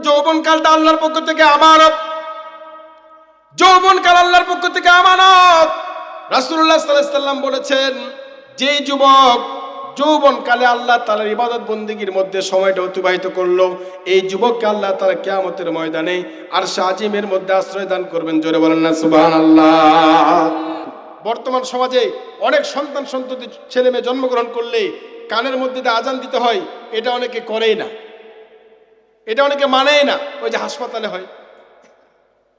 যৌবনকালটা আল্লাহর পক্ষ থেকে আমানত, যৌবনকাল আল্লাহর পক্ষ থেকে আমানত। রাসূলুল্লাহ সাল্লাল্লাহু আলাইহি সাল্লাম বলেছেন, যেই যুবক যৌবনকালে আল্লাহ তাআলার ইবাদত বন্দেগীর মধ্যে সময়টা অতিবাহিত করলো, এই যুবককে আল্লাহ তাআলা কিয়ামতের ময়দানে আরশে আজিমের মধ্যে আশ্রয় দান করবেন। জোরে বলেন না সুবহানাল্লাহ। বর্তমান সমাজে অনেক সন্তান সন্ততি ছেলে মেয়ে জন্মগ্রহণ করলে কানের মধ্যে দিয়ে আজান দিতে হয়, এটা অনেকে করেই না, এটা অনেকে মানেই না। ওই যে হাসপাতালে হয়,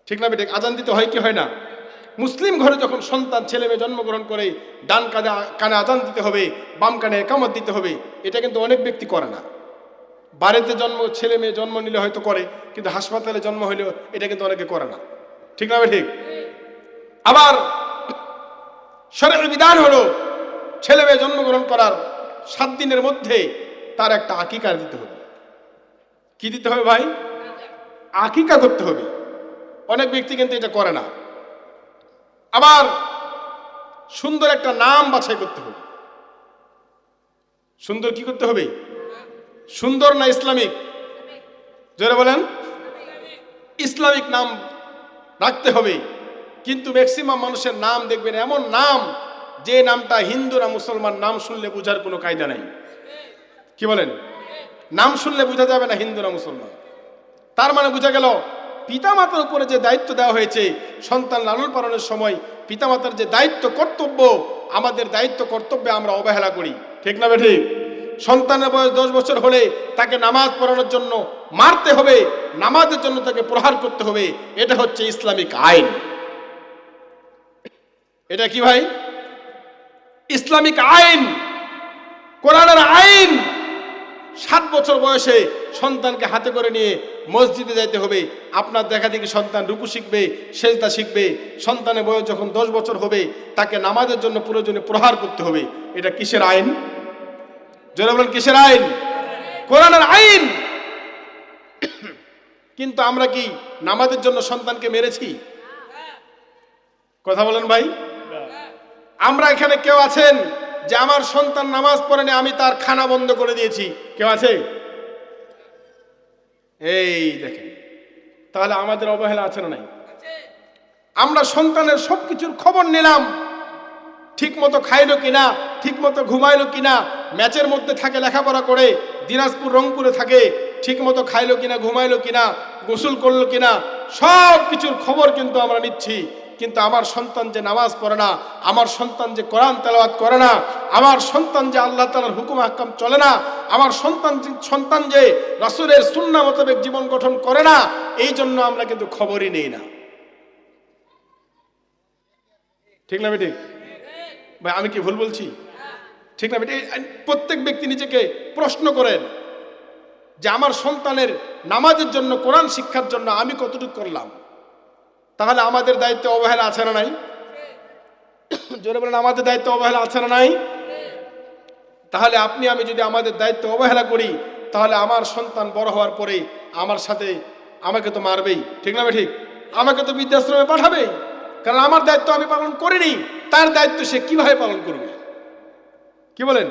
ঠিক না বেঠিক? আজান দিতে হয় কি হয় না? মুসলিম ঘরে যখন সন্তান ছেলে মেয়ে জন্মগ্রহণ করে, ডান কানে আজান দিতে হবে, বাম কানে একামত দিতে হবে, এটা কিন্তু অনেক ব্যক্তি করে না। বাড়িতে ছেলে মেয়ে জন্ম নিলে হয়তো করে, কিন্তু হাসপাতালে জন্ম হইলেও এটা কিন্তু অনেকে করে না, ঠিক না বেঠিক? আবার শরীয়তের বিধান হলো ছেলে মেয়ে জন্মগ্রহণ করার 7 দিনের মধ্যে তার একটা আকিকা দিতে হবে। কি দিতে হবে ভাই? আকিকা করতে হবে। অনেক ব্যক্তি কিন্তু এটা করে না। আবার সুন্দর একটা নাম বাছাই করতে হবে। সুন্দর কি করতে হবে? সুন্দর না ইসলামিক? জোরে বলেন। ইসলামিক নাম রাখতে হবে। কিন্তু ম্যাক্সিমাম মানুষের নাম দেখবেন এমন নাম, যে নামটা হিন্দু না মুসলমান নাম শুনলে বোঝার কোনো কায়দা নাই। কি বলেন? নাম শুনলে বোঝা যাবে না হিন্দু না মুসলমান। তার মানে বোঝা গেল পিতামাতার উপরে যে দায়িত্ব দেওয়া হয়েছে সন্তান লালন পালনের সময়, পিতামাতার যে দায়িত্ব কর্তব্য, আমাদের দায়িত্ব কর্তব্যে আমরা অবহেলা করি, ঠিক না বেঠিক? সন্তানের বয়স 10 বছর হলে তাকে নামাজ পড়ানোর জন্য মারতে হবে, নামাজের জন্য তাকে প্রহার করতে হবে। এটা হচ্ছে ইসলামিক আইন। এটা কি ভাই? ইসলামিক আইন, কোরআনের আইন। 7 বছর বয়সে সন্তানকে হাতে করে নিয়ে মসজিদে যাইতে হবে। আপনার দেখা দেখি সন্তান রুকু শিখবে, সেজদা শিখবে। সন্তানের বয়স যখন 10 বছর হবে তাকে নামাজের জন্য প্রয়োজনে প্রহার করতে হবে। এটা কিসের আইন? জোরে বলেন, কিসের আইন? কোরআনের আইন। কিন্তু আমরা কি নামাজের জন্য সন্তানকে মেরেছি? কথা বলেন ভাই। আমরা এখানে কেউ আছেন যে আমার সন্তান নামাজ পড়েনি, আমি তার খানা বন্ধ করে দিয়েছি? কেউ আছে? এই দেখেন, তাহলে আমাদের অবহেলা আছে না নাই? আমরা সন্তানের সবকিছুর খবর নিলাম, ঠিক মতো খাইলো কিনা, ঠিক মতো ঘুমাইলো কিনা, ম্যাচের মধ্যে থাকে লেখাপড়া করে, দিনাজপুর রংপুরে থাকে, ঠিক মতো খাইলো কিনা, ঘুমাইলো কিনা, গোসল করলো কিনা, সব কিছুর খবর কিন্তু আমরা নিচ্ছি। কিন্তু আমার সন্তান যে নামাজ পড়ে না, আমার সন্তান যে কোরআন তেলাওয়াত করে না, আমার সন্তান যে আল্লাহ তাআলার হুকুম আহকাম চলে না, আমার সন্তান যে রাসূলের সুন্নাহ মোতাবেক জীবন গঠন করে না, এই জন্য আমরা কিন্তু খবরই নেই না, ঠিক না বেটি? ভাই আমি কি ভুল বলছি? ঠিক না বেটি? প্রত্যেক ব্যক্তি নিজেকে প্রশ্ন করেন যে আমার সন্তানের নামাজের জন্য, কোরআন শিক্ষার জন্য আমি কতটুকু করলাম। তাহলে আমাদের দায়িত্ব অবহেলা আছে না নাই? জোরে বলেন, আমাদের দায়িত্ব অবহেলা আছে না নাই? তাহলে আপনি আমি যদি আমাদের দায়িত্ব অবহেলা করি, তাহলে আমার সন্তান বড় হওয়ার পরে আমার সাথে আমাকে তো মারবেই, ঠিক না ঠিক? আমাকে তো বৃদ্ধাশ্রমে পাঠাবে, কারণ আমার দায়িত্ব আমি পালন করিনি। তার দায়িত্ব সে কিভাবে পালন করবে? কি বলেন?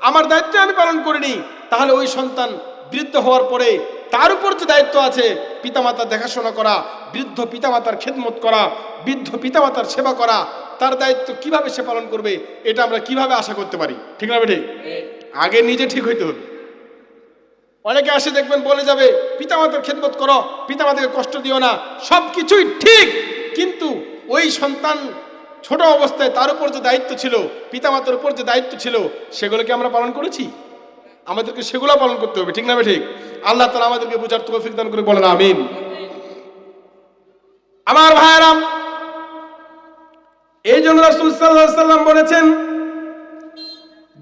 আমার দায়িত্ব আমি পালন করিনি, তাহলে ওই সন্তান বৃদ্ধ হওয়ার পরে তার উপর যে দায়িত্ব আছে পিতামাতার দেখাশোনা করা, বৃদ্ধ পিতামাতার খেদমত করা, বৃদ্ধ পিতামাতার সেবা করা, তার দায়িত্ব কিভাবে সে পালন করবে? এটা আমরা কিভাবে আশা করতে পারি? ঠিক না বেঠিক? আগে নিজে ঠিক হইতে হবে। অনেকে আসে দেখবেন বলে যাবে পিতামাতার খেদমত করো, পিতামাতাকে কষ্ট দিও না, সবকিছুই ঠিক, কিন্তু ওই সন্তান ছোট অবস্থায় তার উপর যে দায়িত্ব ছিল, পিতামাতার উপর যে দায়িত্ব ছিল, সেগুলোকে আমরা পালন করেছি? আমাদেরকে সেগুলো পালন করতে হবে, ঠিক না ঠিক? আল্লাহ তাআলা আমাদেরকে বুঝার তৌফিক দান করে, বলেন আমিন। আমার ভাইরা, এই জন্য রাসূল সাল্লাল্লাহু আলাইহি সাল্লাম বলেছেন,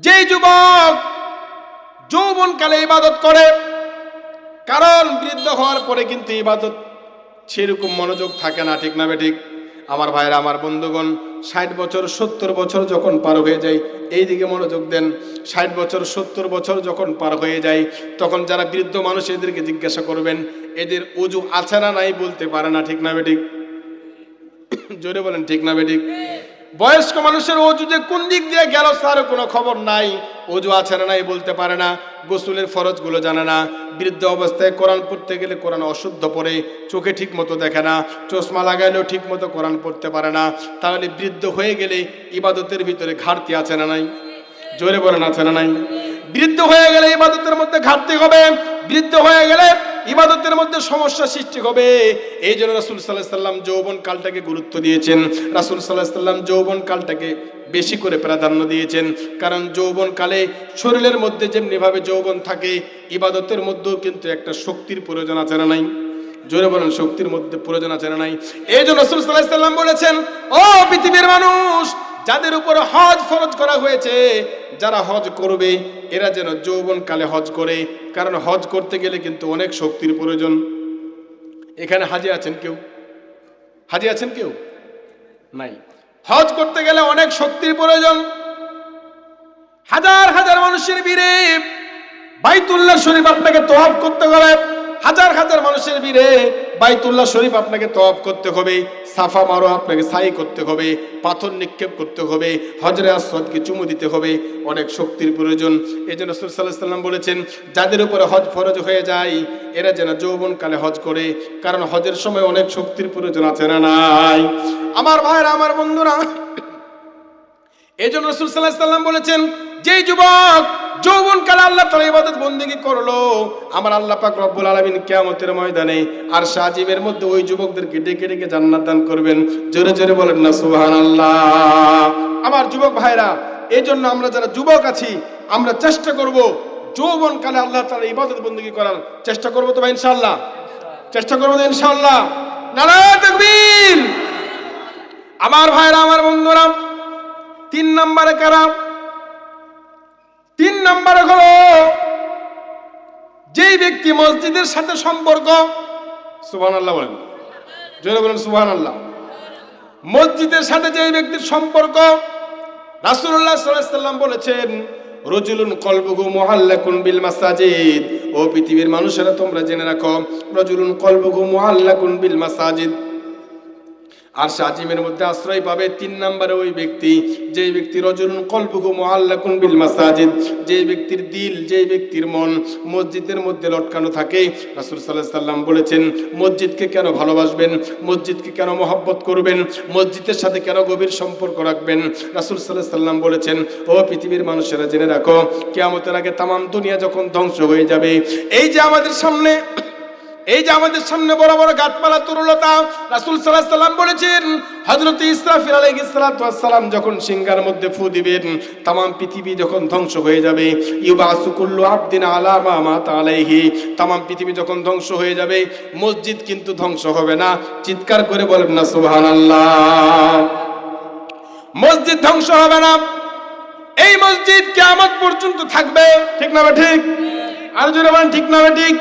যে যুবক যৌবনকালে ইবাদত করে, কারণ বৃদ্ধ হওয়ার পরে কিন্তু ইবাদত সেরকম মনোযোগ থাকে না, ঠিক না ঠিক? আমার ভাইরা, আমার বন্ধুগণ, 60 বছর 70 বছর যখন পার হয়ে যায়, এই দিকে মনোযোগ দেন, 60 বছর 70 বছর যখন পার হয়ে যায়, তখন যারা বৃদ্ধ মানুষ এদেরকে জিজ্ঞাসা করবেন, এদের ওযু আছে না নাই বলতে পারে না, ঠিক না বেঠিক? জোরে বলেন, ঠিক না বেঠিক? বয়স্ক মানুষের অজু যে কোন দিক দিয়ে গেল তার কোনো খবর নাই, অজু আছে না নাই বলতে পারে না, গোসলের ফরজগুলো জানে না, বৃদ্ধ অবস্থায় কোরআন পড়তে গেলে কোরআন অশুদ্ধ পড়ে, চোখে ঠিক মতো দেখে না, চশমা লাগাইলেও ঠিক মতো কোরআন পড়তে পারে না, তাহলে বৃদ্ধ হয়ে গেলে ইবাদতের ভিতরে ঘাটতি আছে না নাই? জোরে বলেন আছে না নাই? বৃদ্ধ হয়ে গেলে ইবাদতের মধ্যে ঘাটতি হবে, বৃদ্ধ হয়ে গেলে ইবাদতের মধ্যে সমস্যা সৃষ্টি হবে। এই জন্য রাসূল সাল্লাল্লাহু আলাইহি সাল্লাম যৌবন কালটাকে গুরুত্ব দিয়েছেন, রাসূল সাল্লাল্লাহু আলাইহি সাল্লাম যৌবন কালটাকে বেশি করে প্রাধান্য দিয়েছেন। কারণ যৌবন কালে শরীরের মধ্যে যেমনি ভাবে যৌবন থাকে, ইবাদতের মধ্যেও কিন্তু একটা শক্তির প্রয়োজন আছে না নাই? জোরে বলেন শক্তির মধ্যে প্রয়োজন আছে না নাই? এই জন্য রাসূল সাল্লাল্লাহু আলাইহি সাল্লাম বলেছেন, ও পৃথিবীর মানুষ, যাদের উপর হজ ফরজ করা হয়েছে, যারা হজ করবে এরা যেন যৌবন কালে হজ করে। কারণ হজ করতে গেলে কিন্তু অনেক শক্তির প্রয়োজন। এখানে হাজি আছেন কেউ? হাজি আছেন কেউ? নাই। হজ করতে গেলে অনেক শক্তির প্রয়োজন। হাজার হাজার মানুষের ভিড়ে বাইতুল্লাহ শরীফ আপনাকে তওয়াফ করতে হবে, হাজার হাজার মানুষের ভিড়ে বাইতুল্লাহ শরীফ আপনাকে তওয়াফ করতে হবে, সাফা মারোয়া আপনাকে সাই করতে হবে, পাথর নিক্ষেপ করতে হবে, হজরে আসওয়াদকে চুমু দিতে হবে, অনেক শক্তির প্রয়োজন। এই জন্য রাসূল সাল্লাল্লাহু আলাইহি সাল্লাম বলেছেন, যাদের উপরে হজ ফরজ হয়ে যায় এরা যেন যৌবনকালে হজ করে। কারণ হজের সময় অনেক শক্তির প্রয়োজন আছে না নাই? আমার ভাইরা, আমার বন্ধুরা, এই জন্য রাসূল সাল্লাল্লাহু আলাইহি সাল্লাম বলেছেন, যেই যুবক যৌবনকালে আল্লাহ তাআলা ইবাদত বন্দেগী করলো, আমার আল্লাহ পাক রব্বুল আলামিন কিয়ামতের ময়দানে আরশ আজিমের মধ্যে ওই যুবকদেরকে ডেকে ডেকে জান্নাত দান করবেন। জোরে জোরে বলেন না সুবহানাল্লাহ। আমার যুবক ভাইরা, এই জন্য আমরা যারা যুবক আছি আমরা চেষ্টা করব যৌবনকালে আল্লাহ তাআলা ইবাদত বন্দেগী করার চেষ্টা করব। তো ভাই ইনশাআল্লাহ চেষ্টা করব তো ইনশাআল্লাহ। নারায়ে তাকবীর। আমার ভাইরা, আমার বন্ধুরা, 3 নম্বরে কারা? 3 নম্বরে হলো যেই ব্যক্তি মসজিদের সাথে সম্পর্ক, সুবহানাল্লাহ বলেন, জোরে বলেন সুবহানাল্লাহ। মসজিদের সাথে যেই ব্যক্তির সম্পর্ক, রাসূলুল্লাহ সাল্লাল্লাহু আলাইহি সাল্লাম বলেছেন, রাজুলুন কলবুহু মুআল্লাকুন বিল মাসাজিদ। ও পৃথিবীর মানুষেরা তোমরা জেনে রাখো, রাজুলুন কলবুহু মুআল্লাকুন বিল মাসাজিদ। আর আজিমের মধ্যে আশ্রয় পাবে 3 নম্বরে ওই ব্যক্তি, যেই ব্যক্তি রাজুলুন কলবুহু মুআল্লাকুন বিল মাসাজিদ, যেই ব্যক্তির দিল, যেই ব্যক্তির মন মসজিদের মধ্যে লটকানো থাকে। রাসূল সাল্লাল্লাহু আলাইহি সাল্লাম বলেছেন, মসজিদকে কেন ভালোবাসবেন, মসজিদকে কেন মহব্বত করবেন, মসজিদের সাথে কেন গভীর সম্পর্ক রাখবেন? রাসূল সাল্লাল্লাহু আলাইহি সাল্লাম বলেছেন, ও পৃথিবীর মানুষেরা জেনে রাখো, কিয়ামতের আগে তামাম দুনিয়া যখন ধ্বংস হয়ে যাবে, এই যে আমাদের সামনে বড় বড় গাছপালা তরুলতা, রাসূল সাল্লাল্লাহু আলাইহি সাল্লাম বলেছেন, হযরত ইসরাফিল আলাইহিস সালাতু ওয়াস সালাম যখন সিংহার মধ্যে ফু দিবেন, তামাম পৃথিবী যখন ধ্বংস হয়ে যাবে, ইউবাসু কুল্লু আবদিন আলা মা মাতা আলাইহি, তামাম পৃথিবী যখন ধ্বংস হয়ে যাবে, মসজিদ কিন্তু ধ্বংস হবে না। চিৎকার করে বলেন না সুবহানাল্লাহ। মসজিদ ধ্বংস হবে না, এই মসজিদ কিয়ামত পর্যন্ত থাকবে। ঠিক না ঠিক? আর জোরে বলেন ঠিক না ঠিক?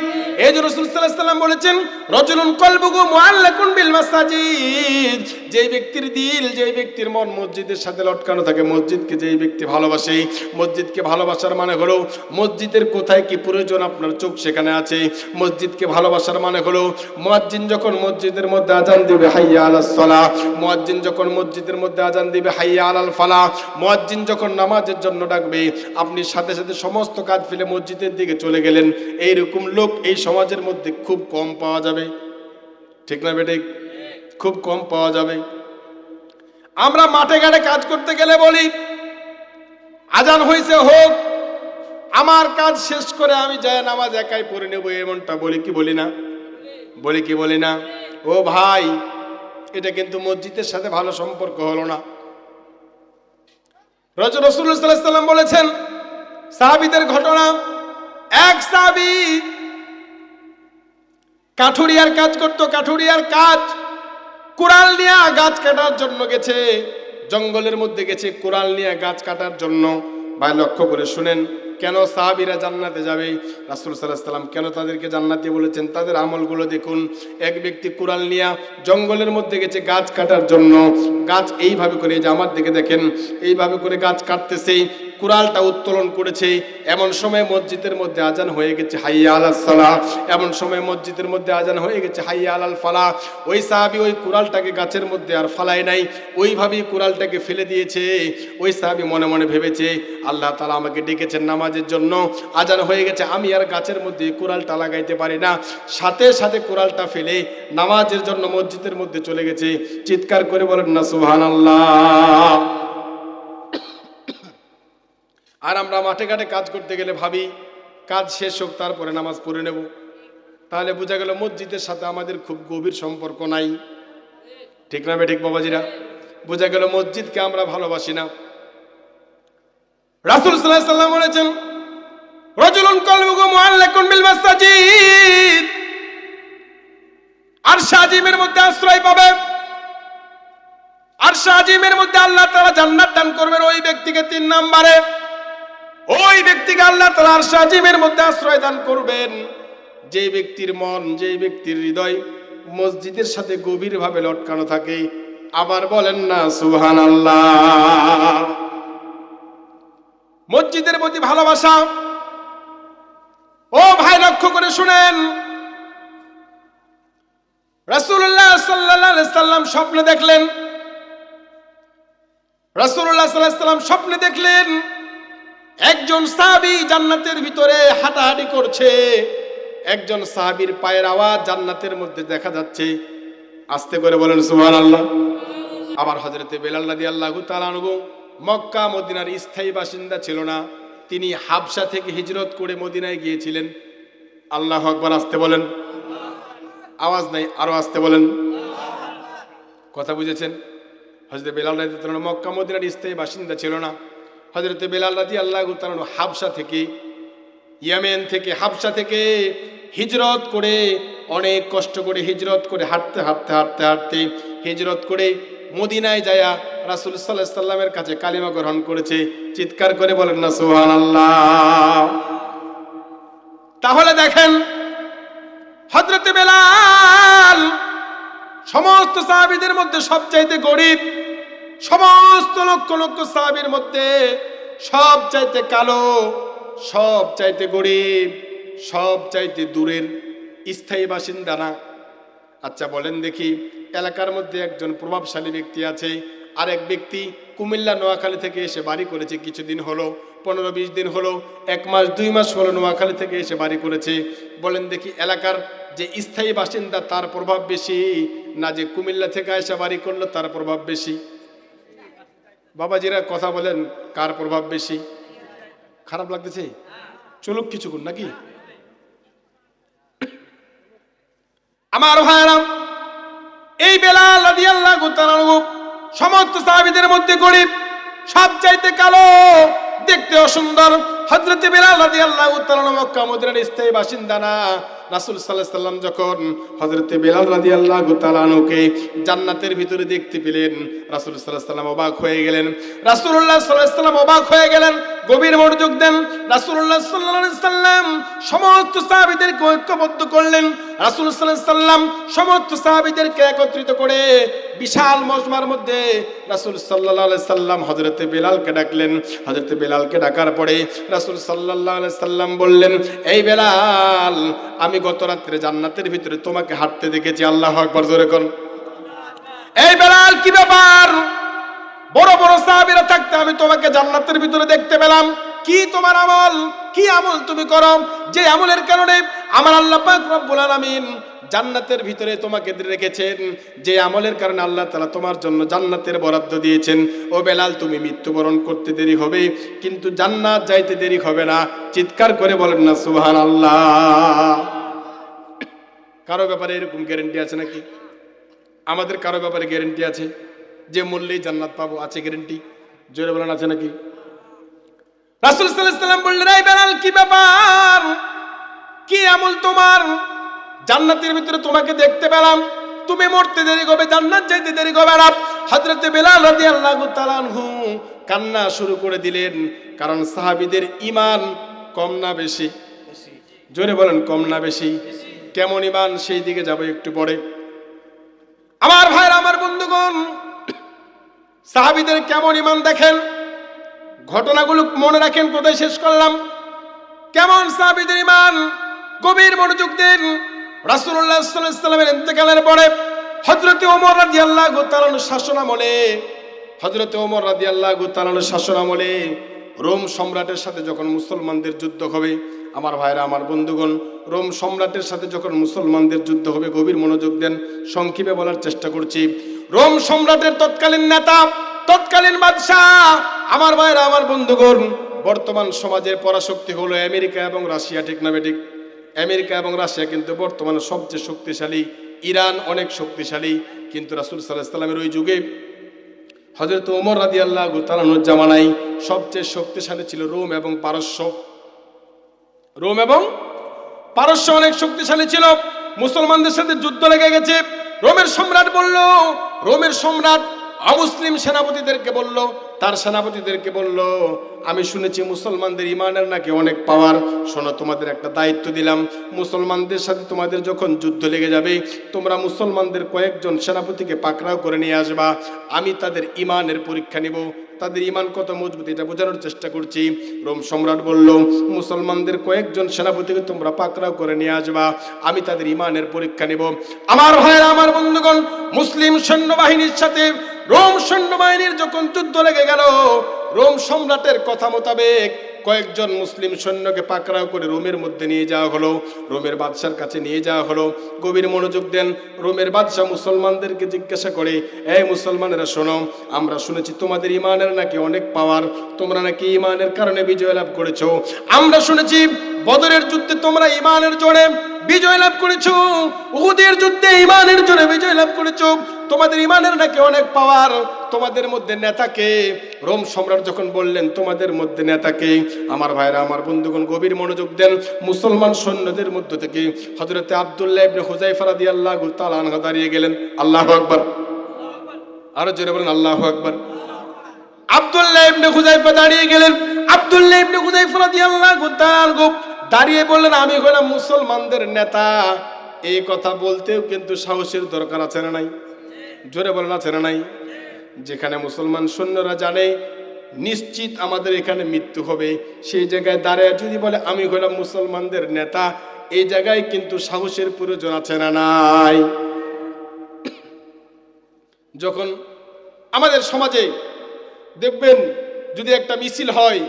এই জন্য রাসূল সাল্লাল্লাহু আলাইহি সাল্লাম বলেছেন, রাজুলুন কলবুহু মুআল্লাকুন বিল মাসাজিদ। যেই ব্যক্তির দিল, যেই ব্যক্তির মন মসজিদের সাথে লটকানো থাকে, মসজিদকে যেই ব্যক্তি ভালোবাসে, মসজিদকে ভালোবাসার মানে হলো মসজিদের কোথায় কি প্রয়োজন আপনার চোখ সেখানে আছে। মসজিদকে ভালোবাসার মানে হলো মুয়াজ্জিন যখন মসজিদের মধ্যে আযান দিবে হাইয়া আলাস সালাহ, মুয়াজ্জিন যখন মসজিদের মধ্যে আযান দিবে হাইয়া আলাল ফালাহ, মুয়াজ্জিন যখন নামাজের জন্য ডাকবে, আপনি সাথে সাথে সমস্ত কাজ ফেলে মসজিদের দিকে চলে গেলেন। এইরকম লোক এই সমাজের মধ্যে খুব কম পাওয়া যাবে। ঠিক না বেঠিক? খুব কম পাওয়া যাবে। আমরা মাঠে ঘাটে কাজ করতে গেলে বলি, আজান হয়েছে হোক, আমার কাজ শেষ করে আমি যাই নামাজ একাই পড়ে নেব, এমনটা বলি কি বলি না? বলি কি বলি না? ও ভাই, এটা কিন্তু মসজিদের সাথে ভালো সম্পর্ক হলো না। রাসূলুল্লাহ সাল্লাল্লাহু আলাইহি সাল্লাম বলেছেন, সাহাবীদের ঘটনা, এক সাহাবী কাঠুরিয়ার কাজ করত। কাঠুরিয়ার কাজ, কুড়াল নিয়ে গাছ কাটার জন্য গেছে, জঙ্গলের মধ্যে গেছে কুড়াল নিয়ে গাছ কাটার জন্য। ভাই লক্ষ্য করে শুনেন, কেন সাহাবীরা জান্নাতে যাবে? রাসূল সাল্লাল্লাহু আলাইহি সাল্লাম কেন তাদেরকে জান্নাতি বলেছেন? তাদের আমলগুলো দেখুন। এক ব্যক্তি কুড়াল নিয়ে জঙ্গলের মধ্যে গেছে গাছ কাটার জন্য। গাছ এইভাবে করে, যে আমার দিকে দেখেন, এইভাবে করে গাছ কাটতেছে। কুড়ালটা উত্তোলন করেছে, এমন সময় মসজিদের মধ্যে আজান হয়ে গেছে হাইয়া আলাস সালাহ, এমন সময় মসজিদের মধ্যে আজান হয়ে গেছে হাইয়া আলাল ফালাহ। ওই সাহাবী ওই কুড়ালটাকে গাছের মধ্যে আর ফালায় নাই, ওইভাবেই কুড়ালটাকে ফেলে দিয়েছে। ওই সাহাবী মনে মনে ভেবেছে আল্লাহ তাআলা আমাকে ডেকেছেন নামাজের জন্য, আজান হয়ে গেছে, আমি আর গাছের মধ্যে কুড়ালটা লাগাইতে পারি না। সাথে সাথে কুড়ালটা ফেলে নামাজের জন্য মসজিদের মধ্যে চলে গেছে। চিৎকার করে বলেন না সুবহানাল্লাহ। আর আমরা মাঠে ঘাটে কাজ করতে গেলে ভাবি কাজ শেষ হোক তারপরে নামাজ পড়ে নেব। তাহলে বোঝা গেল মসজিদের সাথে আমাদের খুব গভীর সম্পর্ক নাই। ঠিক না বে ঠিক বাবাজিরা? বোঝা গেল মসজিদকে আমরা ভালোবাসি না। রাসূল সাল্লাল্লাহু আলাইহি ওয়াসাল্লাম বলেছেন রাজুলুন কলবুহু মুআল্লাকুন বিল মাসাজিদ, আরশ আজিমের মধ্যে আশ্রয় পাবে, আরশ আজিমের মধ্যে আল্লাহ তাআলা জান্নাত দান করবেন ওই ব্যক্তিকে। 3 নম্বরে ওই ব্যক্তিকে আল্লাহ তাআলা আরশ আজিমের মধ্যে আশ্রয় দান করবেন যে ব্যক্তির মন, যে ব্যক্তির হৃদয় মসজিদের সাথে গভীরভাবে লটকানো থাকে। আবার বলেন না সুবহানাল্লাহ। মসজিদের প্রতি ভালোবাসা। ও ভাই লক্ষ্য করে শুনেন, রাসূলুল্লাহ সাল্লাল্লাহু আলাইহি সাল্লাম স্বপ্নে দেখলেন, রাসূলুল্লাহ সাল্লাল্লাহু আলাইহি সাল্লাম স্বপ্নে দেখলেন একজন সাহাবী জান্নাতের ভিতরে হাঁটাহাঁটি করছে। একজন সাহাবীর পায়ের আওয়াজ জান্নাতের মধ্যে দেখা যাচ্ছে। আস্তে করে বলেন সুবহানাল্লাহ। আবার হযরতে বেলাল রাদিয়াল্লাহু তাআলা আনহু মক্কা মদিনার স্থায়ী বাসিন্দা ছিল না, তিনি হাবশা থেকে হিজরত করে মদিনায় গিয়েছিলেন। আল্লাহু আকবার। আস্তে বলেন, আওয়াজ নাই, আরো আস্তে বলেন। কথা বুঝেছেন? হযরতে বেলাল রাদিয়াল্লাহু তাআলা মক্কা মদিনার স্থায়ী বাসিন্দা ছিল না। হযরতে বেলাল রাদিয়াল্লাহু তাআলা হাবশা থেকে, ইয়েমেন থেকে, হাবশা থেকে হিজরত করে, অনেক কষ্ট করে হিজরত করে, হাঁটতে হাঁটতে হাঁটতে হাঁটতে হিজরত করে মদিনায় যায়া রাসূল সাল্লাল্লাহু আলাইহি সাল্লামের কাছে কালিমা গ্রহণ করেছে। চিৎকার করে বলেন না সুবহানাল্লাহ। তাহলে দেখেন হযরতে বেলাল সমস্ত সাহাবীদের মধ্যে সবচাইতে গরীব, সমস্ত লক্ষ লক্ষ সাহাবীর মধ্যে সবচাইতে কালো, সবচাইতে গরীব, সবচাইতে দূরের স্থায়ী বাসিন্দা না। আচ্ছা বলেন দেখি, এলাকার মধ্যে একজন প্রভাবশালী ব্যক্তি আছে, আরেক ব্যক্তি কুমিল্লা নোয়াখালী থেকে এসে বাড়ি করেছে, কিছুদিন হলো, 15-20 দিন হলো, 1 মাস 2 মাস হলো নোয়াখালী থেকে এসে বাড়ি করেছে। বলেন দেখি এলাকার যে স্থায়ী বাসিন্দা তার প্রভাব বেশি, না যে কুমিল্লা থেকে এসে বাড়ি করলো তার প্রভাব বেশি? বাবাজিরা কথা বলেন, কার প্রভাব বেশি? খারাপ লাগতেছে? চলুক কিছুক্ষণ নাকি? আমার ভাইরা, এই বেলাল রাদিয়াল্লাহু তাআলা সমস্ত সাহাবীদের মধ্যে গরীব, সবচাইতে কালো, দেখতে অসুন্দর। হযরতে বেলাল রাদিয়াল্লাহু তাআলা মক্কা মদিনার স্থায়ী বাসিন্দা না। রাসূল সাল্লাল্লাহু আলাইহি সাল্লাম যখন হযরতে বেলাল রাদিয়াল্লাহু তাআলা আনহুকে জান্নাতের ভিতরে দেখতে পেলেন, রাসূল সাল্লাল্লাহু আলাইহি সাল্লাম অবাক হয়ে গেলেন। রাসূলুল্লাহ সাল্লাল্লাহু আলাইহি সাল্লাম অবাক হয়ে গেলেন, গভীর মনোযোগ দেন। রাসূলুল্লাহ সাল্লাল্লাহু আলাইহি সাল্লাম সমস্ত সাহাবীদেরকে ঐক্যবদ্ধ করলেন। রাসূল সাল্লাল্লাহু আলাইহি সাল্লাম সমস্ত সাহাবীদেরকে একত্রিত করে বিশাল মজমার মধ্যে রাসূল সাল্লাল্লাহু আলাইহি সাল্লাম হযরতে বেলালকে ডাকলেন। হযরতে বেলালকে ডাকার পরে রাসূল সাল্লাল্লাহু আলাইহি সাল্লাম বললেন, এই বেলাল, আমি গত রাত্রে জান্নাতের ভিতরে তোমাকে হাঁটতে দেখেছি। আল্লাহু আকবার, জোরে কোন। এই বেলাল, কি ব্যাপার? বড় বড় সাহাবীরা থাকতে আমি তোমাকে জান্নাতের ভিতরে দেখতে পেলাম, কি তোমার আমল? কি আমল তুমি করো যে আমলের কারণে আমার আল্লাহ পাক রব্বুল আলামিন জান্নাতের ভিতরে তোমাকে রেখেছেন, যে আমলের কারণে আল্লাহ তাআলা তোমার জন্য জান্নাতের বরাদ্দ দিয়েছেন? ও বেলাল, তুমি মৃত্যুবরণ করতে দেরি হবে কিন্তু জান্নাত যাইতে দেরি হবে না। চিৎকার করে বলেন না সুবহানাল্লাহ। কারো ব্যাপারে এরকম গ্যারান্টি আছে নাকি? আমাদের কারো ব্যাপারে গ্যারান্টি আছে যে মূল্যেই জান্নাত পাবো? আছে গ্যারান্টি? জোরে বলেন, আছে নাকি? রাসূল সাল্লাল্লাহু আলাইহি সাল্লাম বললেন, এই বেলাল, কি ব্যাপার? কি আমল তোমার? জান্নাতের ভিতরে তোমাকে দেখতে পেলাম, তুমি মরতে দেরি হবে, জান্নাত যাইতে দেরি হবে না। হযরতে বেলাল রাদিয়াল্লাহু তাআলা আনহু কান্না শুরু করে দিলেন, কারণ সাহাবীদের ঈমান কম না বেশি? জোরে বলেন, কম না বেশি? কেমন ঈমান সেই দিকে যাব একটু পরে। আমার ভাইরা, আমার বন্ধুগণ, সাহাবীদের কেমন ঈমান দেখেন। ঘটনাগুলো মনে রাখেন। কোথায় শেষ করলাম? কেমন সাহাবীদের ঈমান, গভীর মনোযোগ দিন। রাসূলুল্লাহ সাল্লাল্লাহু আলাইহি ওয়াসাল্লামের ইন্তেকালের পরে হযরত ওমর রাদিয়াল্লাহু তাআলা শাসনামলে, হযরত ওমর রাদিয়াল্লাহু তাআলা শাসনামলে রোম সম্রাটের সাথে যখন মুসলমানদের যুদ্ধ হবে, আমার ভাইরা, আমার বন্ধুগণ, রোম সম্রাটের সাথে যখন মুসলমানদের যুদ্ধ হবে, গভীর মনোযোগ দেন, সংক্ষেপে বলার চেষ্টা করছি। রোম সম্রাটের তৎকালীন নেতা, তৎকালীন বাদশাহ, আমার ভাইরা, আমার বন্ধুগণ, বর্তমান সমাজের পরাশক্তি হলো আমেরিকা এবং রাশিয়া, ঠিক না বেঠিক? আমেরিকা এবং রাশিয়া কিন্তু বর্তমানে সবচেয়ে শক্তিশালী, ইরান অনেক শক্তিশালী, কিন্তু রাসূল সাল্লাল্লাহু আলাইহি ওয়াসাল্লামের ওই যুগে হযরত ওমর রাদিয়াল্লাহু তাআলার জামানায় সবচেয়ে শক্তিশালী ছিল রোম এবং পারস্য। রোম এবং পারস্য অনেক শক্তিশালী ছিল। মুসলমানদের সাথে যুদ্ধ লেগে গেছে। রোমের সম্রাট বলল, রোমের সম্রাট অমুসলিম সেনাপতিদেরকে বলল, তার সেনাপতিদেরকে বলল, আমি শুনেছি মুসলমানদের ইমানের নাকি অনেক পাওয়ার। শোনো, তোমাদের একটা দায়িত্ব দিলাম, মুসলমানদের সাথে তোমাদের যখন যুদ্ধ লেগে যাবে, তোমরা মুসলমানদের কয়েকজন সেনাপতিকে পাকড়াও করে নিয়ে আসবা। আমি তাদের ইমানের পরীক্ষা নিব, তাদের ইমান কত মজবুত এটা বোঝানোর চেষ্টা করছি। রোম সম্রাট বলল, মুসলমানদের কয়েকজন সেনাপতিকে তোমরা পাকড়াও করে নিয়ে আসবা, আমি তাদের ইমানের পরীক্ষা নিব। আমার ভাইরা, আমার বন্ধুগণ, মুসলিম সৈন্যবাহিনীর সাথে রোম সৈন্যবাহিনীর যখন যুদ্ধ লেগে গেল, রোম সম্রাটের কথা মোতাবেক কয়েকজন মুসলিম সৈন্যকে পাকড়াও করে রোমের মধ্যে নিয়ে যাওয়া হলো, রোমের বাদশার কাছে নিয়ে যাওয়া হলো। গভীর মনোযোগ দেন। রোমের বাদশাহ মুসলমানদেরকে জিজ্ঞাসা করে, এই মুসলমানেরা শোনো, আমরা শুনেছি তোমাদের ইমানের নাকি অনেক পাওয়ার, তোমরা নাকি ইমানের কারণে বিজয় লাভ করেছো। আমরা শুনেছি বদরের যুদ্ধে তোমরা ইমানের জোরে বিজয় লাভ করেছো, উহুদের যুদ্ধে ইমানের জোরে বিজয় লাভ করেছো, তোমাদের ইমানের নাকি অনেক পাওয়ার। তোমাদের মধ্যে নেতাকে, রোম সম্রাট যখন বললেন তোমাদের মধ্যে নেতাকে, আমার ভাইরা, আমার বন্ধুগণ, গভীর মনোযোগ দেন। মুসলমান সৈন্যদের মধ্য থেকে হযরতে আব্দুল্লাহ ইবনে হুযায়ফা রাদিয়াল্লাহু তাআলা আনহু দাঁড়িয়ে গেলেন। আল্লাহু আকবার, আরো জোরে বলেন আল্লাহু আকবার। আব্দুল্লাহ ইবনে হুযায়ফা দাঁড়িয়ে গেলেন। আব্দুল্লাহ ইবনে হুযায়ফা রাদিয়াল্লাহু তাআলা আনহু দাঁড়িয়ে বললেন, আমি হলাম মুসলমানদের নেতা। এই কথা বলতেও কিন্তু সাহসের দরকার আছে না নাই? জোরে বলেন, আছে না নাই? যেখানে মুসলমান সৈন্যরা জানে নিশ্চিত আমাদের এখানে মৃত্যু হবে, সেই জায়গায় দাঁড়ায় যদি বলে আমি হলাম মুসলমানদের নেতা, এই জায়গায় কিন্তু সাহসের প্রয়োজন আছে না নাই? যখন আমাদের সমাজে দেখবেন যদি একটা মিছিল হয়,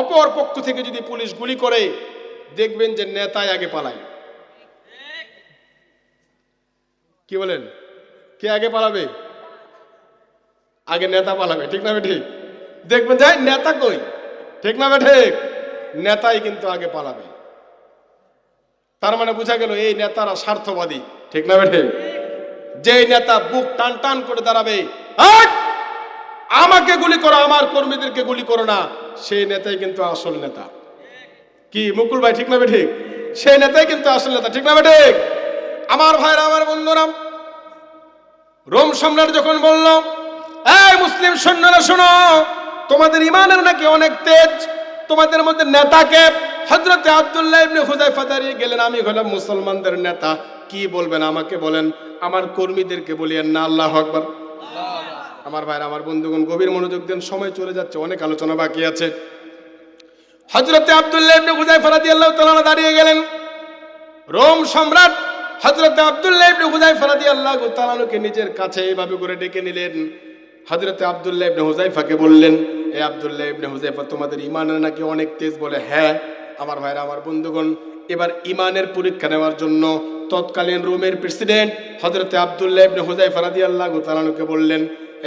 অপর পক্ষ থেকে যদি পুলিশ গুলি করে, দেখবেন যে নেতাই আগে পালায়। কি বলেন? কে আগে পালাবে? আগে নেতা পালাবে, ঠিক না ঠিক? দেখবেন যে নেতা কই, ঠিক না ঠিক? নেতাই কিন্তু আগে পালাবে। তার মানে বোঝা গেল এই নেতারা স্বার্থবাদী, ঠিক না ঠিক? যে নেতা বুক টান টান করে দাঁড়াবে, আমাকে গুলি করো, আমার কর্মীদেরকে গুলি করো না, সেই নেতাই কিন্তু আসল নেতা। কি মুকুল ভাই, ঠিক না ঠিক? সেই নেতাই কিন্তু আসল নেতা, ঠিক না ঠিক? আমার ভাইরা, আমার বন্ধুরা, রোম সম্রাট যখন বলল, এই মুসলিম সৈন্যরা শোনো, তোমাদের ইমানের নাকি অনেক তেজ, তোমাদের মধ্যে নেতাকে। হযরতে আব্দুল্লাহ ইবনে হুযায়ফা দাঁড়িয়ে গেলেন, আমি হলাম মুসলমানদের নেতা, কি বলবেন আমাকে বলেন, আমার কর্মীদেরকে বলিয়েন না। আল্লাহু আকবার। আমার ভাইরা, আমার বন্ধুগণ, গভীর মনোযোগ দেন, সময় চলে যাচ্ছে, অনেক আলোচনা বাকি আছে। হযরতে আব্দুল্লাহ ইবনে হুযায়ফা রাদিয়াল্লাহু তাআলা দাঁড়িয়ে গেলেন। রোম সম্রাট হযরতে আব্দুল্লাহ ইবনে হুযায়ফা রাদিয়াল্লাহু তাআলাকে নিজের কাছে এইভাবে করে ডেকে নিলেন। হযরতে আব্দুল্লাহ ইবনে হুযায়ফাকে বললেন, এ আব্দুল্লাহ ইবনে হুযায়ফা, তোমাদের ইমানের নাকি অনেক তেজ। বলে, হ্যাঁ। আমার ভাইরা, আমার বন্ধুগণ, এবার ইমানের পরীক্ষা নেওয়ার জন্য তৎকালীন রোমের প্রেসিডেন্ট হযরতে আব্দুল্লাহ ইবনে হুযায়ফা রাদিয়াল্লাহু তাআলাকে বললেন,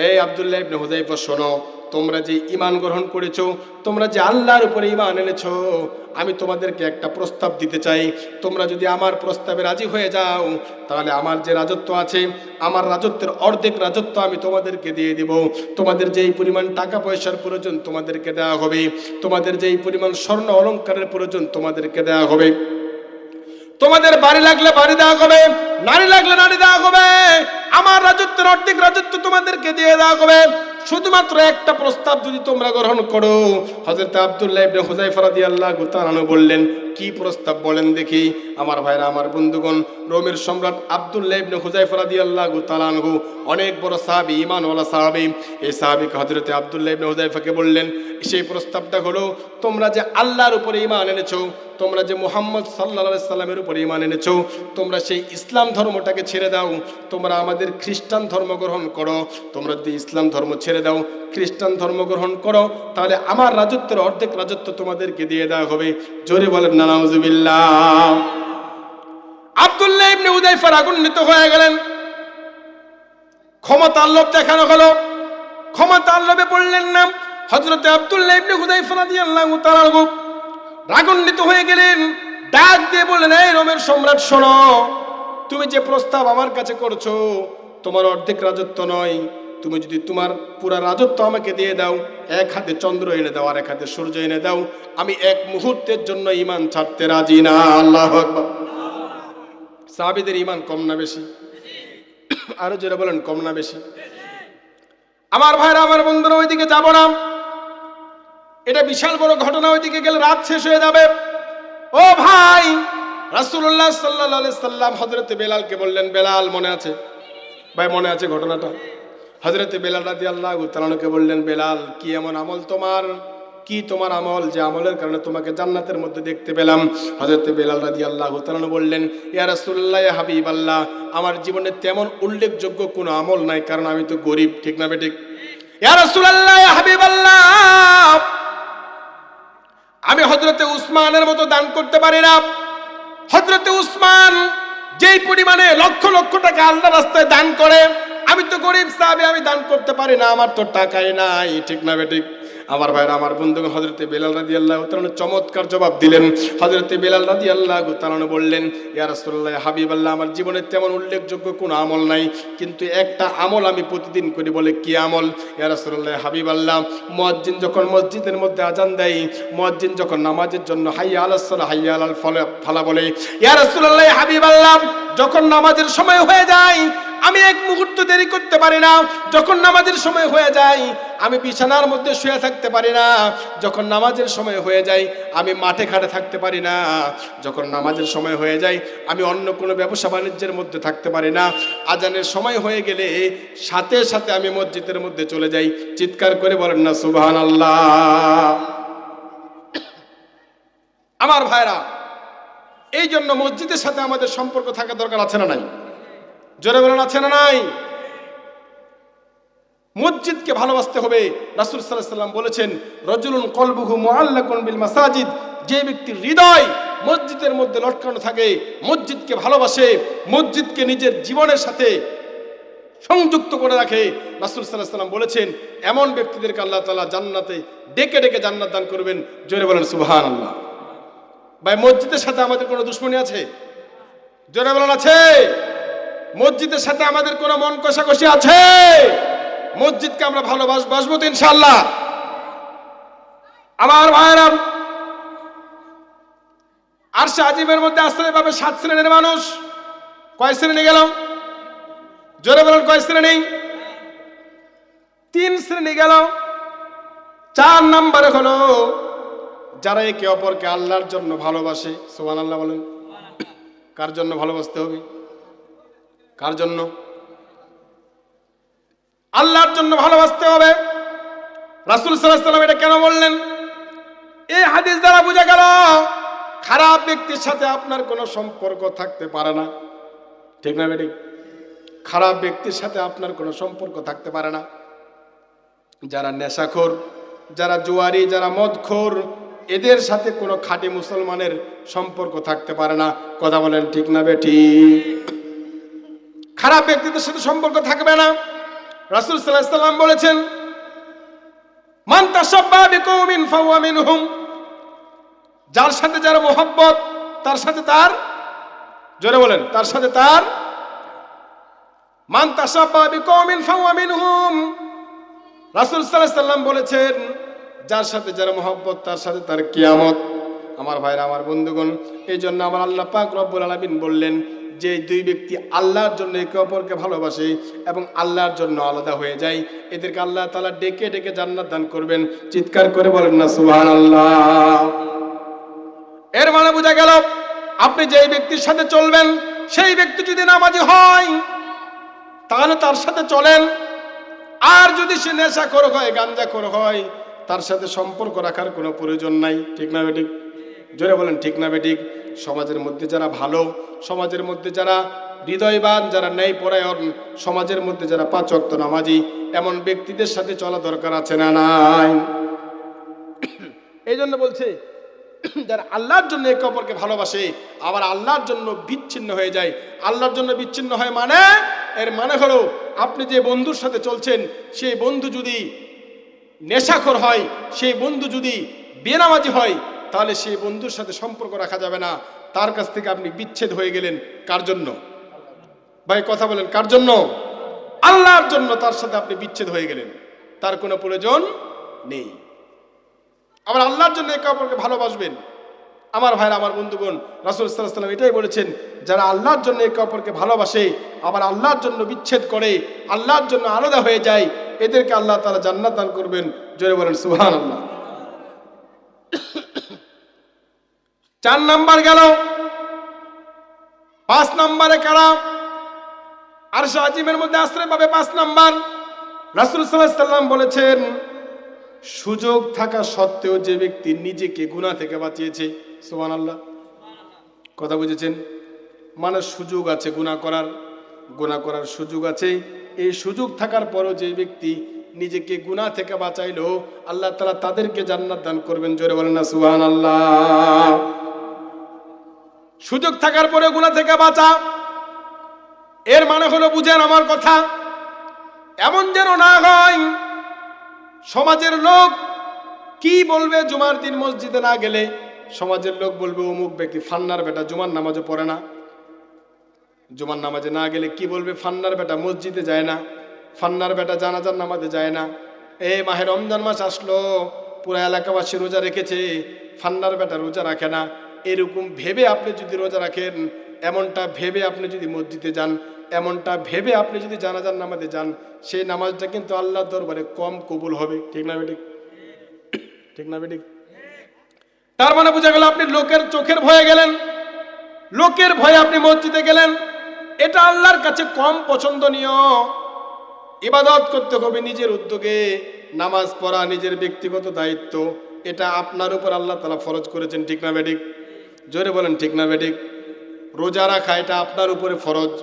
এই আব্দুল্লাহ ইবনে হুযায়ফা শোনো, তোমরা যে ঈমান গ্রহণ করেছো, তোমরা যে আল্লাহর উপরে ঈমান এনেছো, আমি তোমাদেরকে একটা প্রস্তাব দিতে চাই। তোমরা যদি আমার প্রস্তাবে রাজি হয়ে যাও, তাহলে আমার যে রাজত্ব আছে, আমার রাজত্বের অর্ধেক রাজত্ব আমি তোমাদেরকে দিয়ে দিব। তোমাদের যেই পরিমাণ টাকা পয়সার প্রয়োজন তোমাদেরকে দেওয়া হবে, তোমাদের যেই পরিমাণ স্বর্ণ অলংকারের প্রয়োজন তোমাদেরকে দেওয়া হবে, তোমাদের বাড়ি লাগলে বাড়ি দেওয়া হবে, নারী লাগলে নারী দেওয়া হবে, আমার রাজত্বের অর্ধেক রাজত্ব তোমাদেরকে দিয়ে দেওয়া হবে। শুধুমাত্র একটা প্রস্তাব যদি তোমরা গ্রহণ করো। হযরত আব্দুল্লাহ ইবনে হুযায়ফা রাদিয়াল্লাহু তাআলা বললেন, কি প্রস্তাব বলেন দেখি। আমার ভাইরা, আমার বন্ধুগণ, রোমের সম্রাট আব্দুল্লাহ ইবনে হুযায়ফা রাদিয়াল্লাহু তাআলা আনহু অনেক বড় সাহাবী, ঈমানওয়ালা সাহাবী। এই সাহাবীকে হযরতে আব্দুল্লাহ ইবনে হুযায়ফাকে বললেন, সেই প্রস্তাবটা হলো, তোমরা যে আল্লাহর উপরে ঈমান এনেছো, তোমরা যে মুহাম্মদ সাল্লাল্লাহু আলাইহি সাল্লামের উপরে ঈমান এনেছো, তোমরা সেই ইসলাম ধর্মটাকে ছেড়ে দাও, তোমরা আমাদের খ্রিস্টান ধর্ম গ্রহণ করো। তোমরা যদি ইসলাম ধর্ম ছেড়ে দাও, খ্রিস্টান ধর্ম গ্রহণ করো, তাহলে আমার রাজত্বের অর্ধেক রাজত্ব তোমাদেরকে দিয়ে দেওয়া হবে। জোরে বলেন না নাউজুবিল্লাহ। আব্দুল্লাহ ইবনে হুযায়ফা রাগান্বিত হয়ে গেলেন। ক্ষমতার লোভ দেখানো হলো, ক্ষমতার লোভে পড়লেন না। হযরতে আব্দুল্লাহ ইবনে হুযায়ফা রাদিয়াল্লাহু তাআলা আনহু রাগান্বিত হয়ে গেলেন, ডাক দিয়ে বললেন, এই রোমের সম্রাট শোনো, তুমি যে প্রস্তাব আমার কাছে করছো, তোমার অর্ধেক রাজত্ব নয়, তুমি যদি তোমার পুরা রাজত্ব আমাকে দিয়ে দাও, এক হাতে চন্দ্র এনে দাও আর এক হাতে সূর্য এনে দাও, আমি এক মুহূর্তের জন্য ঈমান ছাড়তে রাজি না। আল্লাহু আকবার। সাহাবীদের ঈমান কম না বেশি? আরো জোরে বলেন, কম না বেশি? আমার ভাইরা, আমার বন্ধুরা, ওইদিকে যাব না, এটা বিশাল বড় ঘটনা, ওইদিকে গেলে রাত শেষ হয়ে যাবে। ও ভাই, রাসূলুল্লাহ সাল্লাল্লাহু আলাইহি সাল্লাম হযরতে বেলালকে বললেন, বেলাল, মনে আছে ভাই, মনে আছে ঘটনাটা? হযরতে বেলাল রাদিয়াল্লাহু তাআলা আনহুকে বললেন, বেলাল, কি এমন আমল তোমার, কি তোমার আমল যে আমলের কারণে তোমাকে জান্নাতের মধ্যে দেখতে পেলাম? হযরতে বেলাল রাদিয়াল্লাহু তাআলা আনহু বললেন, ইয়া রাসূলুল্লাহ, ইয়া হাবিবাল্লাহ, আমার জীবনে তেমন উল্লেখযোগ্য কোনো আমল নাই, কারণ আমি তো গরীব। ঠিক না বেঠিক? ইয়া রাসূলুল্লাহ, ইয়া হাবিবাল্লাহ, আমি হযরতে উসমানের মতো দান করতে পারি না। হযরতে উসমান যেই পরিমাণে লক্ষ লক্ষ টাকা আল্লাহর রাস্তায় দান করে, আমি তো গরীব সাহাবী, আমি দান করতে পারি না, আমার তো টাকাই নাই। ঠিক না বেঠিক? আমার ভাইরা, আমার বন্ধুগণ, হযরতে বেলাল রাদিয়াল্লাহু তাআলা চমৎকার জবাব দিলেন। হযরতে বেলাল রাদিয়াল্লাহু তাআলা বললেন, ইয়া রাসূলুল্লাহ, ইয়া হাবিবাল্লাহ, আমার জীবনে তেমন উল্লেখযোগ্য কোনো আমল নাই, কিন্তু একটা আমল আমি প্রতিদিন করি। বলে, কি আমল? ইয়া রাসূলুল্লাহ, ইয়া হাবিবাল্লাহ, মুয়াজ্জিন যখন মসজিদের মধ্যে আজান দেয়, মুয়াজ্জিন যখন নামাজের জন্য হাইয়া আলাস সালাহ, হাইয়া আলাল ফালাহ বলে, ইয়া রাসূলুল্লাহ, ইয়া হাবিবাল্লাহ, যখন নামাজের সময় হয়ে যায়, আমি এক মুহূর্ত দেরি করতে পারি না। যখন নামাজের সময় হয়ে যায়, আমি বিছানার মধ্যে শুয়ে থাকতে পারি না। যখন নামাজের সময় হয়ে যায়, আমি মাঠে ঘাটে থাকতে পারি না। যখন নামাজের সময় হয়ে যায়, আমি অন্য কোনো ব্যবসা বাণিজ্যের মধ্যে থাকতে পারি না। আজানের সময় হয়ে গেলে সাথে সাথে আমি মসজিদের মধ্যে চলে যাই। চিৎকার করে বলেন না সুবহানাল্লাহ। আমার ভাইরা, এই জন্য মসজিদের সাথে আমাদের সম্পর্ক থাকা দরকার, আছে না নাই? জোরে বলেন, আছে না নাই? মসজিদকে ভালোবাসতে হবে। রাসূল সাল্লাল্লাহু আলাইহি ওয়াসাল্লাম বলেছেন, রাজুলুন কলবুহু মুআল্লাকুন বিল মাসাজিদ, যে ব্যক্তির হৃদয় মসজিদের মধ্যে লটকানো থাকে, মসজিদকে ভালোবাসে, মসজিদকে নিজের জীবনের সাথে সংযুক্ত করে রাখে, রাসূল সাল্লাল্লাহু আলাইহি ওয়াসাল্লাম বলেছেন, এমন ব্যক্তিদেরকে আল্লাহ তাআলা জান্নাতে ডেকে ডেকে জান্নাত দান করবেন। জোরে বলেন সুবহানাল্লাহ। ভাই, মসজিদের সাথে আমাদের কোনো দুশমনী আছে? জোরে বলেন, আছে? মসজিদের সাথে আমাদের কোনো মন কষাকষি আছে? মসজিদকে আমরা ভালোবাসবো তো ইনশাআল্লাহ। আমার ভাইরা, আরশে আজিমের মধ্যে আসলে পাবে 7 শ্রেণীর মানুষ। কয় শ্রেণী গেল? জোরে বলেন, কয় শ্রেণী? 3 শ্রেণী গেল। 4 নম্বরে হলো যারা একে অপরকে আল্লাহর জন্য ভালোবাসে। সুবহানাল্লাহ বলেন। কার জন্য ভালোবাসতে হবে? কার জন্য? আল্লাহর জন্য ভালোবাসতে হবে। রাসূল সাল্লাল্লাহু আলাইহি ওয়াসাল্লাম এটা কেন বললেন? এই হাদিস দ্বারা বোঝা গেল, খারাপ ব্যক্তির সাথে আপনার কোনো সম্পর্ক থাকতে পারে না। ঠিক না বেটি? খারাপ ব্যক্তির সাথে আপনার কোনো সম্পর্ক থাকতে পারে না। যারা নেশাখোর, যারা জুয়ারি, যারা মদখোর, এদের সাথে কোনো খাঁটি মুসলমানের সম্পর্ক থাকতে পারে না। কথা বলেন ঠিক না বেটি? খারাপ ব্যক্তিদের সাথে সম্পর্ক থাকবে না। রাসূল সাল্লাল্লাহু আলাইহি ওয়াসাল্লাম বলেছেন, মান তাশাব্বাহা বিকওমিন ফাহুয়া মিনহুম, যার সাথে যার মোহাব্বত, তার সাথে তার, জোরে বলেন, তার সাথে তার। মান তাশাব্বাহা বিকওমিন ফাহুয়া মিনহুম, রাসূল সাল্লাল্লাহু আলাইহি ওয়াসাল্লাম বলেছেন, যার সাথে যার মোহাব্বত, তার সাথে তার কিয়ামত। আমার ভাইরা, আমার বন্ধুগণ, এই জন্য আমার আল্লাহ পাক রব্বুল আলামিন বললেন, যে 2 ব্যক্তি আল্লাহর জন্য একে অপরকে ভালোবাসে এবং আল্লাহর জন্য আলাদা হয়ে যায়, এদেরকে আল্লাহ তাআলা ডেকে ডেকে জান্নাত দান করবেন। চিৎকার করে বলেন না সুবহানাল্লাহ। এ এর মানে বোঝা গেল আপনি যেই ব্যক্তির সাথে চলবেন সেই ব্যক্তি যদি নামাজি হয় তাহলে তার সাথে চলেন, আর যদি সে নেশাখোর হয়, গাঞ্জাখোর হয়, তার সাথে সম্পর্ক রাখার কোনো প্রয়োজন নাই। ঠিক না বেঠিক? জোরে বলেন ঠিক না বেঠিক? সমাজের মধ্যে যারা ভালো, সমাজের মধ্যে যারা হৃদয়বান, যারা ন্যায়পরায়ণ, সমাজের মধ্যে যারা 5 ওয়াক্ত নামাজি, এমন ব্যক্তিদের সাথে চলা দরকার আছে না নাই? এই জন্য বলছে যারা আল্লাহর জন্য একে অপরকে ভালোবাসে আবার আল্লাহর জন্য বিচ্ছিন্ন হয়ে যায়। আল্লাহর জন্য বিচ্ছিন্ন হয় মানে, এর মানে হলো আপনি যে বন্ধুর সাথে চলছেন সেই বন্ধু যদি নেশাখোর হয়, সেই বন্ধু যদি বেনামাজি হয়, তাহলে সেই বন্ধুর সাথে সম্পর্ক রাখা যাবে না। তার কাছ থেকে আপনি বিচ্ছেদ হয়ে গেলেন। কার জন্য ভাই কথা বলেন? কার জন্য? আল্লাহর জন্য তার সাথে আপনি বিচ্ছেদ হয়ে গেলেন, তার কোনো প্রয়োজন নেই। আবার আল্লাহর জন্য একে অপরকে ভালোবাসবেন। আমার ভাইরা, আমার বন্ধুগণ, রাসূল সাল্লাল্লাহু আলাইহি ওয়াসাল্লাম এটাই বলেছেন, যারা আল্লাহর জন্য একে অপরকে ভালোবাসে আবার আল্লাহর জন্য বিচ্ছেদ করে, আল্লাহর জন্য আলাদা হয়ে যায়, এদেরকে আল্লাহ তাআলা জান্নাত দান করবেন। জোরে বলেন সুবহানাল্লাহ। 4 নাম্বার গেল। 5 নম্বরে কারা আরশ আজিমের মধ্যে আশ্রয় পাবে? 5 নাম্বার রাসূল সাল্লাল্লাহু আলাইহি ওয়াসাল্লাম বলেছেন, সুযোগ থাকা সত্ত্বেও যে ব্যক্তি নিজেকে গুনাহ থেকে বাঁচিয়েছে। সুবহানাল্লাহ। কথা বুঝেছেন? মানে সুযোগ আছে গুনাহ করার সুযোগ আছে, এই সুযোগ থাকার পরও যে ব্যক্তি নিজেকে গুনাহ থেকে বাঁচাইলো, আল্লাহ তাআলা তাদেরকে জান্নাত দান করবেন। জোরে বলেন না সুবহানাল্লাহ। সুযোগ থাকার পরে গুনাহ থেকে বাঁচা, এর মানে হলো, বুঝেন আমার কথা, এমন যেন না হয় সমাজের লোক কি বলবে জুমার দিন মসজিদে না গেলে? সমাজের লোক বলবে অমুক ব্যক্তি ফান্নার বেটা, জুমার নামাজে পড়ে না। জুমার নামাজে না গেলে কি বলবে? ফান্নার বেটা মসজিদে যায় না, ফান্নার বেটা জানাজার নামাজে যায় না। এই মাহে রমজান মাস আসলো, পুরো এলাকাবাসী রোজা রেখেছে, ফান্নার বেটা রোজা রাখে না। এরকম ভেবে আপনি যদি রোজা রাখেন, এমনটা ভেবে আপনি যদি মসজিদে যান, এমনটা ভেবে আপনি যদি জানাজার নামাজে যান, সেই নামাজটা কিন্তু আল্লাহর দরবারে কম কবুল হবে। ঠিক না বেঠিক? ঠিক না বেঠিক? তার মানে বোঝা গেল আপনি লোকের চোখের ভয়ে গেলেন, লোকের ভয়ে আপনি মসজিদে গেলেন, এটা আল্লাহর কাছে কম পছন্দনীয়। ইবাদত করতে হবে নিজের উদ্যোগে, নামাজ পড়া নিজের ব্যক্তিগত দায়িত্ব, এটা আপনার উপর আল্লাহ তাআলা ফরজ করেছেন। ঠিক না বেঠিক? জোরে বলেন ঠিক না বেঠিক? রোজা রাখা এটা আপনার উপরে ফরজ,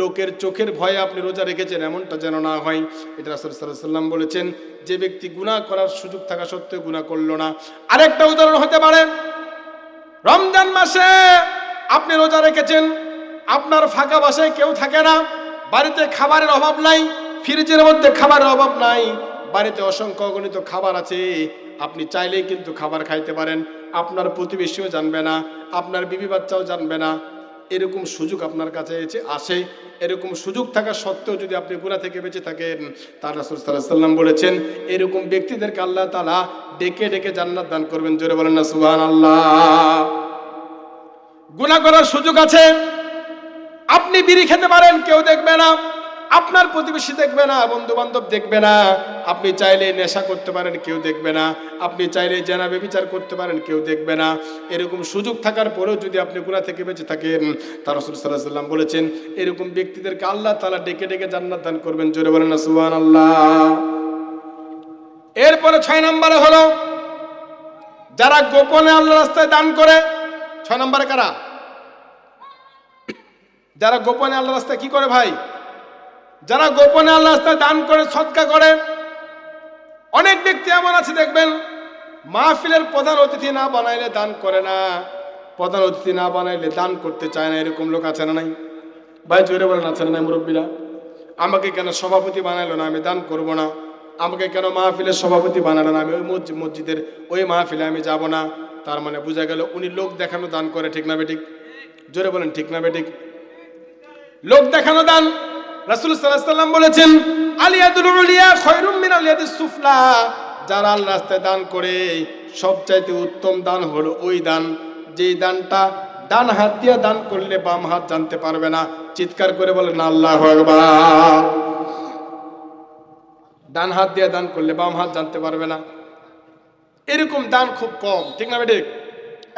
লোকের চোখের ভয়ে আপনি রোজা রেখেছেন এমনটা যেন না হয়। এটা রাসূল সাল্লাল্লাহু আলাইহি ওয়াসাল্লাম বলেছেন, যে ব্যক্তি গুনাহ করার সুযোগ থাকা সত্ত্বেও গুনাহ করলো না। আরেকটা উদাহরণ হতে পারে, রমজান মাসে আপনি রোজা রেখেছেন, আপনার ফাঁকা বাসায় কেউ থাকে না, বাড়িতে খাবারের অভাব নাই, ফ্রিজের মধ্যে খাবারের অভাব নাই, বাড়িতে অসংখ্য অগণিত খাবার আছে, আপনি চাইলেই কিন্তু খাবার খাইতে পারেন, আপনার প্রতিবেশীও জানবে না, আপনার বিবি বাচ্চাও জানবে না। এরকম সুযোগ আপনার কাছে আসে, এরকম সুযোগ থাকা সত্ত্বেও যদি আপনি গুনাহ থেকে বেঁচে থাকেন, তার রাসূল সাল্লাল্লাহু আলাইহি ওয়াসাল্লাম বলেছেন, এরকম ব্যক্তিদেরকে আল্লাহ তাআলা ডেকে ডেকে জান্নাত দান করবেন। জোরে বলেন না সুবহানাল্লাহ। গুনাহ করার সুযোগ আছে, আপনি বিড়ি খেতে পারেন, কেউ দেখবে না, আপনার প্রতিবেশী দেখবে না, বন্ধু বান্ধব দেখবে না। আপনি চাইলে নেশা করতে পারেন, কেউ দেখবে না। আপনি চাইলে জেনা ব্যভিচার করতে পারেন, কেউ দেখবে না। এরকম সুযোগ থাকার পরেও যদি আপনি গুনাহ থেকে বেঁচে থাকেন, তার রাসূল সাল্লাল্লাহু আলাইহি ওয়াসাল্লাম বলেছেন, এরকম ব্যক্তিদেরকে আল্লাহ তাআলা ডেকে ডেকে জান্নাত দান করবেন। জোরে বলেন না সুবহানাল্লাহ। এরপরে 6 নম্বরে হলো, যারা গোপনে আল্লাহর রাস্তায় দান করে। 6 নম্বরে কারা? যারা গোপনে আল্লাহর রাস্তায় কি করে ভাই? যারা গোপনে আল্লাহর রাস্তায় দান করে, সদকা করে। অনেক ব্যক্তি এমন আছে দেখবেন, মাহফিলের প্রধান অতিথি না বানাইলে দান করে না, প্রধান অতিথি না বানাইলে দান করতে চায় না। এরকম লোক আছে না নাই ভাই? জোরে বলেন আছে না নাই? মুরব্বীরা, আমাকে কেন সভাপতি বানাইলো না, আমি দান করব না। আমাকে কেন মাহফিলের সভাপতি বানালো না, আমি ওই মসজিদের ওই মাহফিলে আমি যাব না। তার মানে বোঝা গেল উনি লোক দেখানো দান করে। ঠিক না বেঠিক? জোরে বলেন ঠিক না বেঠিক? লোক দেখানো দান। রাসূল সাল্লাল্লাহু আলাইহি ওয়াসাল্লাম বলেছেন, আলিয়াদুল উলিয়া খায়রুম মিন আলিয়াদিস সুফলা। যারা আল্লাহর রাস্তায় দান করে, সবচাইতে উত্তম দান হলো ওই দান, যেই দানটা ডান হাত দিয়ে দান করলে বাম হাত জানতে পারবে না। চিৎকার করে বলেন আল্লাহু আকবার। ডান হাত দিয়ে দান করলে বাম হাত জানতে পারবে না। এরকম দান খুব কম। ঠিক না বেঠিক?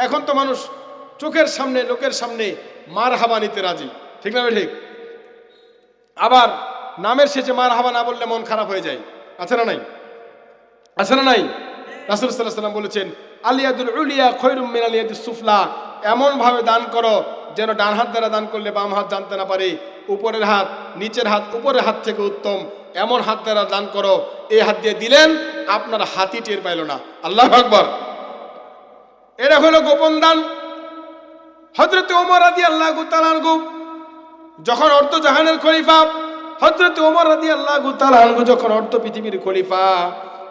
এখন তো মানুষ চোখের সামনে লোকের সামনে মার হাবা নিতে রাজি, ঠিক না ঠিক? আবার নামের শেষে মার হাবা না বললে মন খারাপ হয়ে যায়, আছে না নাই? আছে না নাই? রাসূল সাল্লাল্লাহু আলাইহি ওয়াসাল্লাম বলেছেন আলিয়াদুল উলিয়া খৈরুম মিন আলিয়াদিস সুফলা, এমন ভাবে দান করো যেন ডান হাত দ্বারা দান করলে বাম হাত জানতে না পারে, উপরের হাত নিচের হাত উপরের হাত থেকে উত্তম, এমন হাত দ্বারা দান করো এই হাত দিয়ে দিলেন আপনার হাতই টের পাইল না। আল্লাহু আকবার। এটা হলো গোপন দান। হযরত ওমর রাদিয়াল্লাহু তাআলা আনহু যখন অর্ধ জাহানের খলিফা, হযরত ওমর রাদিয়াল্লাহু তাআলা আনহু যখন অর্ধ পৃথিবীর খলিফা,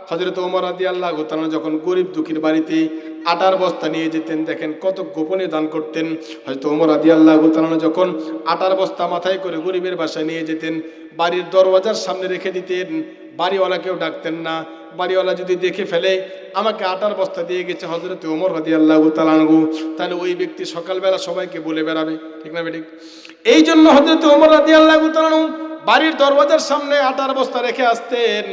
হযরত ওমর রাদিয়াল্লাহু তাআলা যখন গরিব দুঃখীর বাড়িতে আটার বস্তা নিয়ে যেতেন, দেখেন কত গোপনে দান করতেন। হযরত ওমর রাদিয়াল্লাহু তাআলা যখন আটার বস্তা মাথায় করে গরিবের বাসায় নিয়ে যেতেন, বাড়ির দরওয়াজার সামনে রেখে দিতেন, বাড়িওয়ালাকেও ডাকতেন না। বাড়িওয়ালা যদি দেখে ফেলে আমাকে আটার বস্তা দিয়ে গেছে হযরত ওমর রাদিয়াল্লাহু তাআলা আনহু, তাহলে ওই ব্যক্তি সকালবেলা সবাইকে বলে বেড়াবে, ঠিক না ঠিক? এই জন্য হযরত ওমর রাদিয়াল্লাহু তাআলা আনহু বাড়ির দরওয়াজার সামনে আটার বস্তা রেখে আসতেন,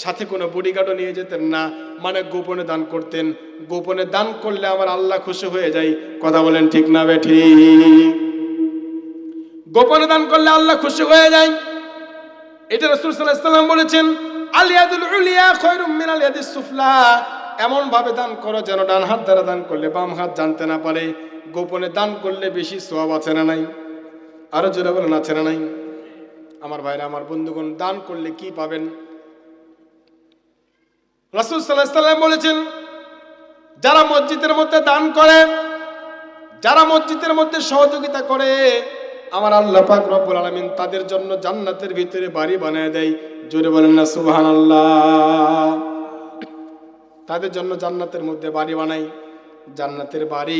সাথে কোনো বডিগার্ডও নিয়ে যেতেন না, মানে গোপনে দান করতেন। গোপনে দান করলে আমার আল্লাহ খুশি হয়ে যায়, কথা বলেন ঠিক না ঠিক? গোপনে দান করলে আল্লাহ খুশি হয়ে যায়, এটা রাসূল সাল্লাল্লাহু আলাইহি ওয়াসাল্লাম বলেছেন আলিয়াদুল উলিয়া খৈরুম মিন আলিয়াদিস সুফলা, এমন ভাবে দান করো যেন ডান হাত দ্বারা দান করলে বাম হাত জানতে না পারে। গোপনে দান করলে বেশি সওয়াব আছে না নাই? আরো জোরে বলেন আছে না নাই? আমার ভাইরা, আমার বন্ধুগণ, দান করলে কি পাবেন? রাসূল সাল্লাল্লাহু আলাইহি ওয়াসাল্লাম বলেছেন যারা মসজিদের মধ্যে দান করে, যারা মসজিদের মধ্যে সহযোগিতা করে, আমার আল্লাহ পাক রব্বুল আলামিন তাদের জন্য জান্নাতের ভিতরে বাড়ি বানায় দেয়। জোরে বলেন না সুবহানাল্লাহ। তাদের জন্য জান্নাতের মধ্যে বাড়ি বানাই। জান্নাতের বাড়ি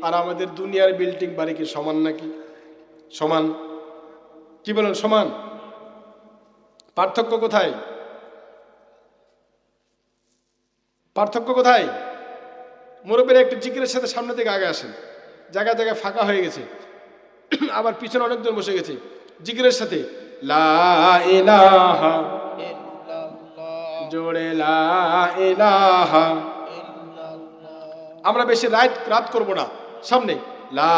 আর আমাদের দুনিয়ার বিল্ডিং বাড়ি কি সমান নাকি? সমান? কি বলেন, সমান? পার্থক্য কোথায়? পার্থক্য কোথায়? মুরব্বীরা একটু জিকিরের সাথে সামনে থেকে আগে আসেন, জায়গায় জায়গায় ফাঁকা হয়ে গেছে, আবার পিছনে অনেকজন বসে গেছে। জিকিরের সাথে লা ইলাহা ইল্লাল্লাহ, জোরে লা ইলাহা ইল্লাল্লাহ। আমরা বেশি রাত করব না, সামনে লা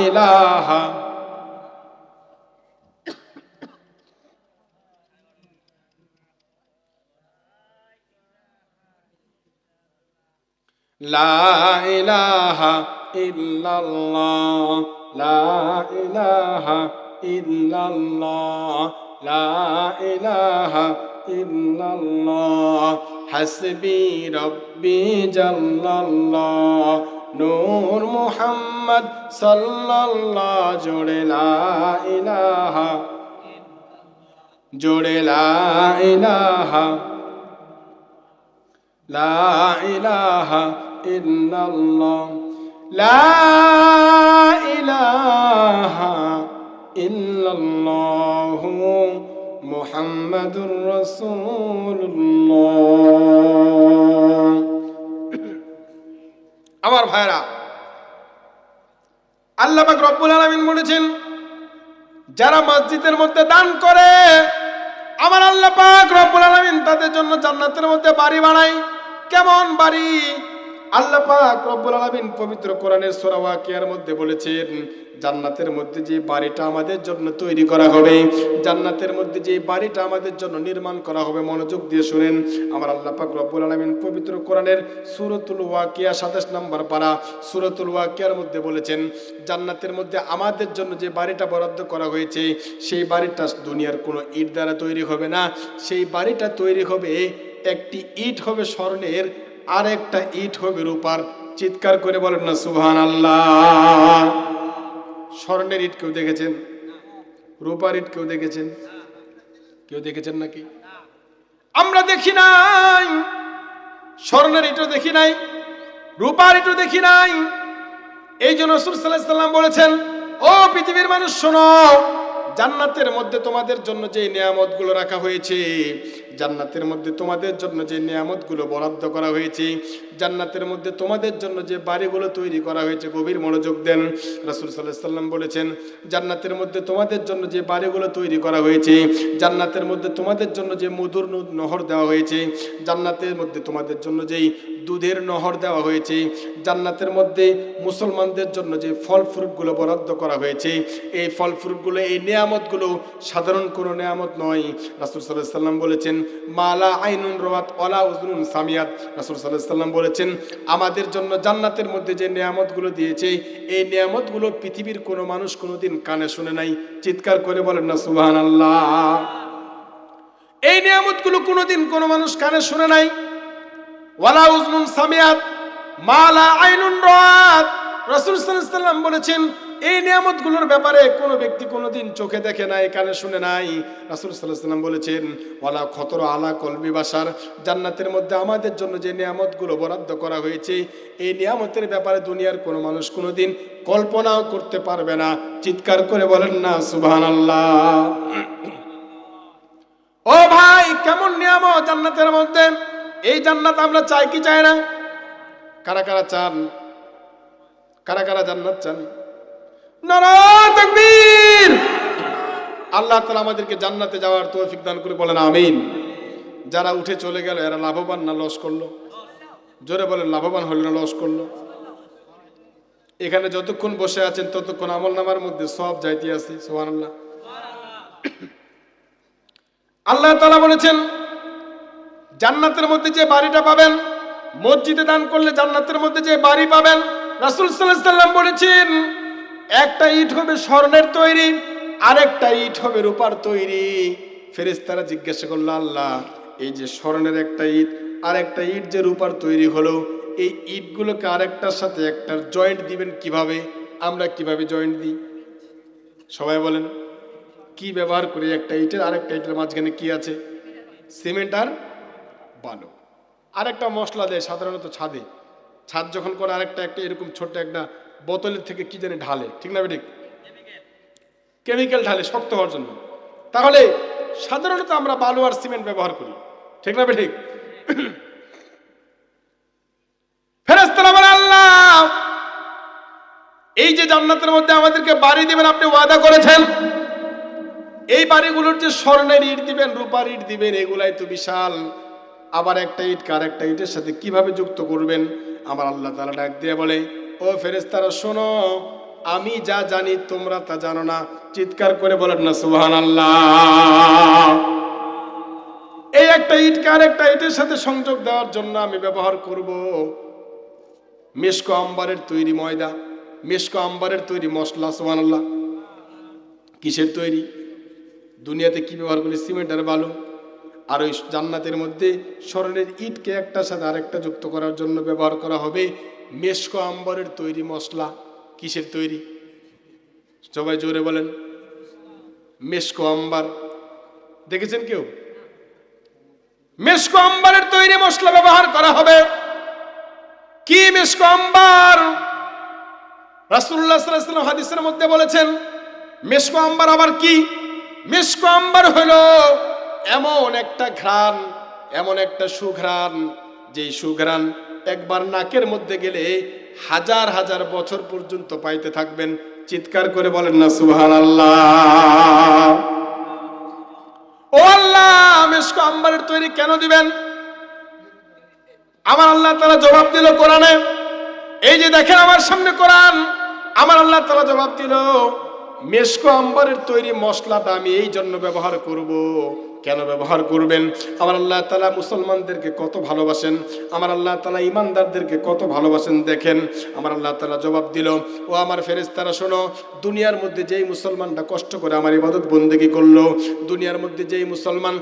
ইলাহা লা ইলাহা ইল্লাল্লাহ, লা ইলাহা ইল্লাল্লাহ, লা ইলাহা ইল্লাল্লাহ, হাসবি রব্বি জাল্লাল্লাহ, নূর মুহাম্মদ সাল্লাল্লাহ, জোরে লা ইলাহা, জোরে লা ইলাহা, লা ইলাহা ইল্লাল্লাহ, লা ইলাহা ইল্লাল্লাহ, মুহাম্মাদুর রাসূলুল্লাহ। আমার ভাইরা, আল্লাহ পাক রব্বুল আলামিন বলেছেন যারা মসজিদের মধ্যে দান করে, আমার আল্লাহ পাক রব্বুল আলামিন তাদের জন্য জান্নাতের মধ্যে বাড়ি বানায়। কেমন বাড়ি? আল্লাহ পাক রব্বুল আলামিন পবিত্র কোরআনের সূরা ওয়াকিয়ার মধ্যে বলেছেন জান্নাতের মধ্যে যে বাড়িটা আমাদের জন্য তৈরি করা হবে, জান্নাতের মধ্যে যে বাড়িটা আমাদের জন্য নির্মাণ করা হবে, মনোযোগ দিয়ে শুনেন। আমার আল্লাহ পাক রব্বুল আলামিন পবিত্র কোরআনের সূরাতুল ওয়াকিয়া 27 নম্বর পারা সূরাতুল ওয়াকিয়ার মধ্যে বলেছেন জান্নাতের মধ্যে আমাদের জন্য যে বাড়িটা বরাদ্দ করা হয়েছে, সেই বাড়িটা দুনিয়ার কোনো ইট দ্বারা তৈরি হবে না। সেই বাড়িটা তৈরি হবে, একটি ইট হবে স্বর্ণের, আর একটা ইট হবে রূপার। চিৎকার করে বলেন না সুবহানাল্লাহ। স্বর্ণের ইট কেউ দেখেছেন? রূপার ইট কেউ দেখেছেন? কেউ দেখেছেন নাকি? আমরা দেখি নাই। স্বর্ণের ইটও দেখি নাই, রূপার ইটও দেখি নাই। এই জন্য রাসূল সাল্লাল্লাহু আলাইহি ওয়াসাল্লাম বলেছেন, ও পৃথিবীর মানুষ শোনো, জান্নাতের মধ্যে তোমাদের জন্য যে নিয়ামতগুলো রাখা হয়েছে, জান্নাতের মধ্যে তোমাদের জন্য যে নিয়ামতগুলো বরাদ্দ করা হয়েছে, জান্নাতের মধ্যে তোমাদের জন্য যে বাড়িগুলো তৈরি করা হয়েছে, গভীর মনোযোগ দেন। রাসূল সাল্লাল্লাহু আলাইহি সাল্লাম বলেছেন, জান্নাতের মধ্যে তোমাদের জন্য যে বাড়িগুলো তৈরি করা হয়েছে, জান্নাতের মধ্যে তোমাদের জন্য যে মধুর নহর দেওয়া হয়েছে, জান্নাতের মধ্যে তোমাদের জন্য যেই দুধের নহর দেওয়া হয়েছে, জান্নাতের মধ্যে মুসলমানদের জন্য যে ফল ফ্রুটগুলো বরাদ্দ করা হয়েছে, এই ফল ফ্রুটগুলো, এই নিয়ামতগুলো সাধারণ কোনো নিয়ামত নয়। রাসূল সাল্লাল্লাহু আলাইহি সাল্লাম বলেছেন, মালা আইনুন রাওয়াত ওয়ালা উযনুন সামিয়াত। রাসূল সাল্লাল্লাহু আলাইহি সাল্লাম বলেছেন, আমাদের জন্য জান্নাতের মধ্যে যে নিয়ামতগুলো দিয়েছে, এই নিয়ামতগুলো পৃথিবীর কোনো মানুষ কোনোদিন কানে শুনে নাই। চিৎকার করে বলেন না সুবহানাল্লাহ। এই নিয়ামতগুলো কোনোদিন কোনো মানুষ কানে শুনে নাই। ওয়ালা উযনুন সামিয়াত মালা আইনুন রাত। রাসূল সাল্লাল্লাহু আলাইহি সাল্লাম বলেছেন, এই নিয়ামতগুলোর ব্যাপারে কোনো ব্যক্তি কোনোদিন চোখে দেখে নাই, কানে শুনে নাই। রাসূল সাল্লাল্লাহু আলাইহি সাল্লাম বলেছেন, ওয়ালা খতর আলা কলবি বাশার। জান্নাতের মধ্যে আমাদের জন্য যে নিয়ামতগুলো বরাদ্দ করা হয়েছে, এই নিয়ামতের ব্যাপারে দুনিয়ার কোনো মানুষ কোনোদিন কল্পনাও করতে পারবে না। চিৎকার করে বলেন না সুবহানাল্লাহ। ও ভাই, কেমন নিয়ামত জান্নাতের মধ্যে! এই জান্নাত আমরা চাই কি চাই না? কারা কারা চান? কারা কারা জান্নাত চান? নারায়ে তাকবীর! আল্লাহ তাআলা আমাদেরকে জান্নাতে যাওয়ার তৌফিক দান করে বলেন আমিন। যারা উঠে চলে গেল এরা লাভবান না লস করলো? জোরে বলেন, লাভবান হলো না লস করলো? এখানে যতক্ষণ বসে আছেন ততক্ষণ আমলনামার মধ্যে সব যাইতে আছে। সুবহানাল্লাহ। আল্লাহ তাআলা বলেছেন, জান্নাতের মধ্যে যে বাড়িটা পাবেন, মসজিদে দান করলে জান্নাতের মধ্যে যে বাড়ি পাবেন, রাসূল সাল্লাল্লাহু আলাইহি সাল্লাম বলেছেন, একটা ইট হবে স্বর্ণের তৈরি, আরেকটা ইট হবে রূপার তৈরি। ফেরেশতারা জিজ্ঞাসা করলো, আল্লাহ, এই যে স্বর্ণের একটা ইট আর একটা ইট যে রূপার তৈরি হলো, এই ইটগুলোকে আরেকটার সাথে একটার জয়েন্ট দিবেন কিভাবে? আমরা কিভাবে জয়েন্ট দিই? সবাই বলেন, কি ব্যবহার করি? একটা ইটের আরেকটা ইটের মাঝখানে কি আছে? সিমেন্ট আর বালু। আরেকটা মশলা দেয় সাধারণত ছাদে। ছাদ যখন করে আরেকটা একটা এরকম ছোট্ট একটা বোতলের থেকে কি জানি ঢালে, ঠিক না ঠিক? কেমিক্যাল ঢালে শক্ত হওয়ার জন্য। তাহলে সাধারণত আমরা বালু আর সিমেন্ট ব্যবহার করি, ঠিক না ঠিক? ফেরেশতারা বলে, আল্লাহ, এই যে জান্নাতের মধ্যে আমাদেরকে বাড়ি দিবেন, আপনি ওয়াদা করেছেন, এই বাড়িগুলোর যে স্বর্ণের ইট দিবেন, রূপার ইট দিবেন, এগুলাই তো বিশাল। আবার একটা ইট কার একটা ইটের সাথে কিভাবে যুক্ত করবেন? আমার আল্লাহ তাআলা ডাক দিয়ে বলে, ও ফেরেশতারা শোনো, আমি যা জানি তোমরা তা জানো না। চিৎকার করে বলেন না সুবহানাল্লাহ। এই একটা ইট কার একটা ইটের সাথে সংযোগ দেওয়ার জন্য আমি ব্যবহার করব মেশক আম্বারের তৈরি ময়দা, মেশক আম্বারের তৈরি মশলা। সুবহানাল্লাহ। কিসের তৈরি? দুনিয়াতে কি ব্যবহার করি? সিমেন্ট আর বালু। আর ওই জান্নাতের মধ্যে স্বর্ণের ইটকে একটার সাথে আরেকটা যুক্ত করার জন্য ব্যবহার করা হবে মেশক আম্বরের তৈরি মশলা। কিসের তৈরি? সবাই জোরে বলেন, মেশক আম্বার। দেখেছেন কেউ? মেশক আম্বারের তৈরি মশলা ব্যবহার করা হবে। কি মেশক আম্বার? রাসূলুল্লাহ সাল্লাল্লাহু আলাইহি ওয়াসাল্লাম হাদিসের মধ্যে বলেছেন, মেশক আম্বার আবার কি? মেশক আম্বার হলো এমন একটা ঘ্রাণ, এমন একটা সুঘ্রাণ, যেই সুঘ্রাণ একবার নাকের মধ্যে গেলে হাজার হাজার বছর পর্যন্ত পাইতে থাকবেন। চিৎকার করে বলেন না সুবহানাল্লাহ। ও আল্লাহ, মেশক আম্বারের তৈরি কেন দিবেন? আমার আল্লাহ তাআলা জবাব দিল কোরআনে। এই যে দেখেন আমার সামনে কোরআন, আমার আল্লাহ তাআলা জবাব দিল, মেশক আম্বারের তৈরি মশলাটা আমি এই জন্য ব্যবহার করব। কেন ব্যবহার করবেন? আমার আল্লাহ তাআলা মুসলমানদেরকে কত ভালোবাসেন, আমার আল্লাহ তাআলা ইমানদারদেরকে কত ভালোবাসেন। দেখেন আমার আল্লাহ তাআলা জবাব দিল, ও আমার ফেরেশতারা শোনো, দুনিয়ার মধ্যে যেই মুসলমানটা কষ্ট করে আমার ইবাদত বন্দেগী করলো, দুনিয়ার মধ্যে যেই মুসলমান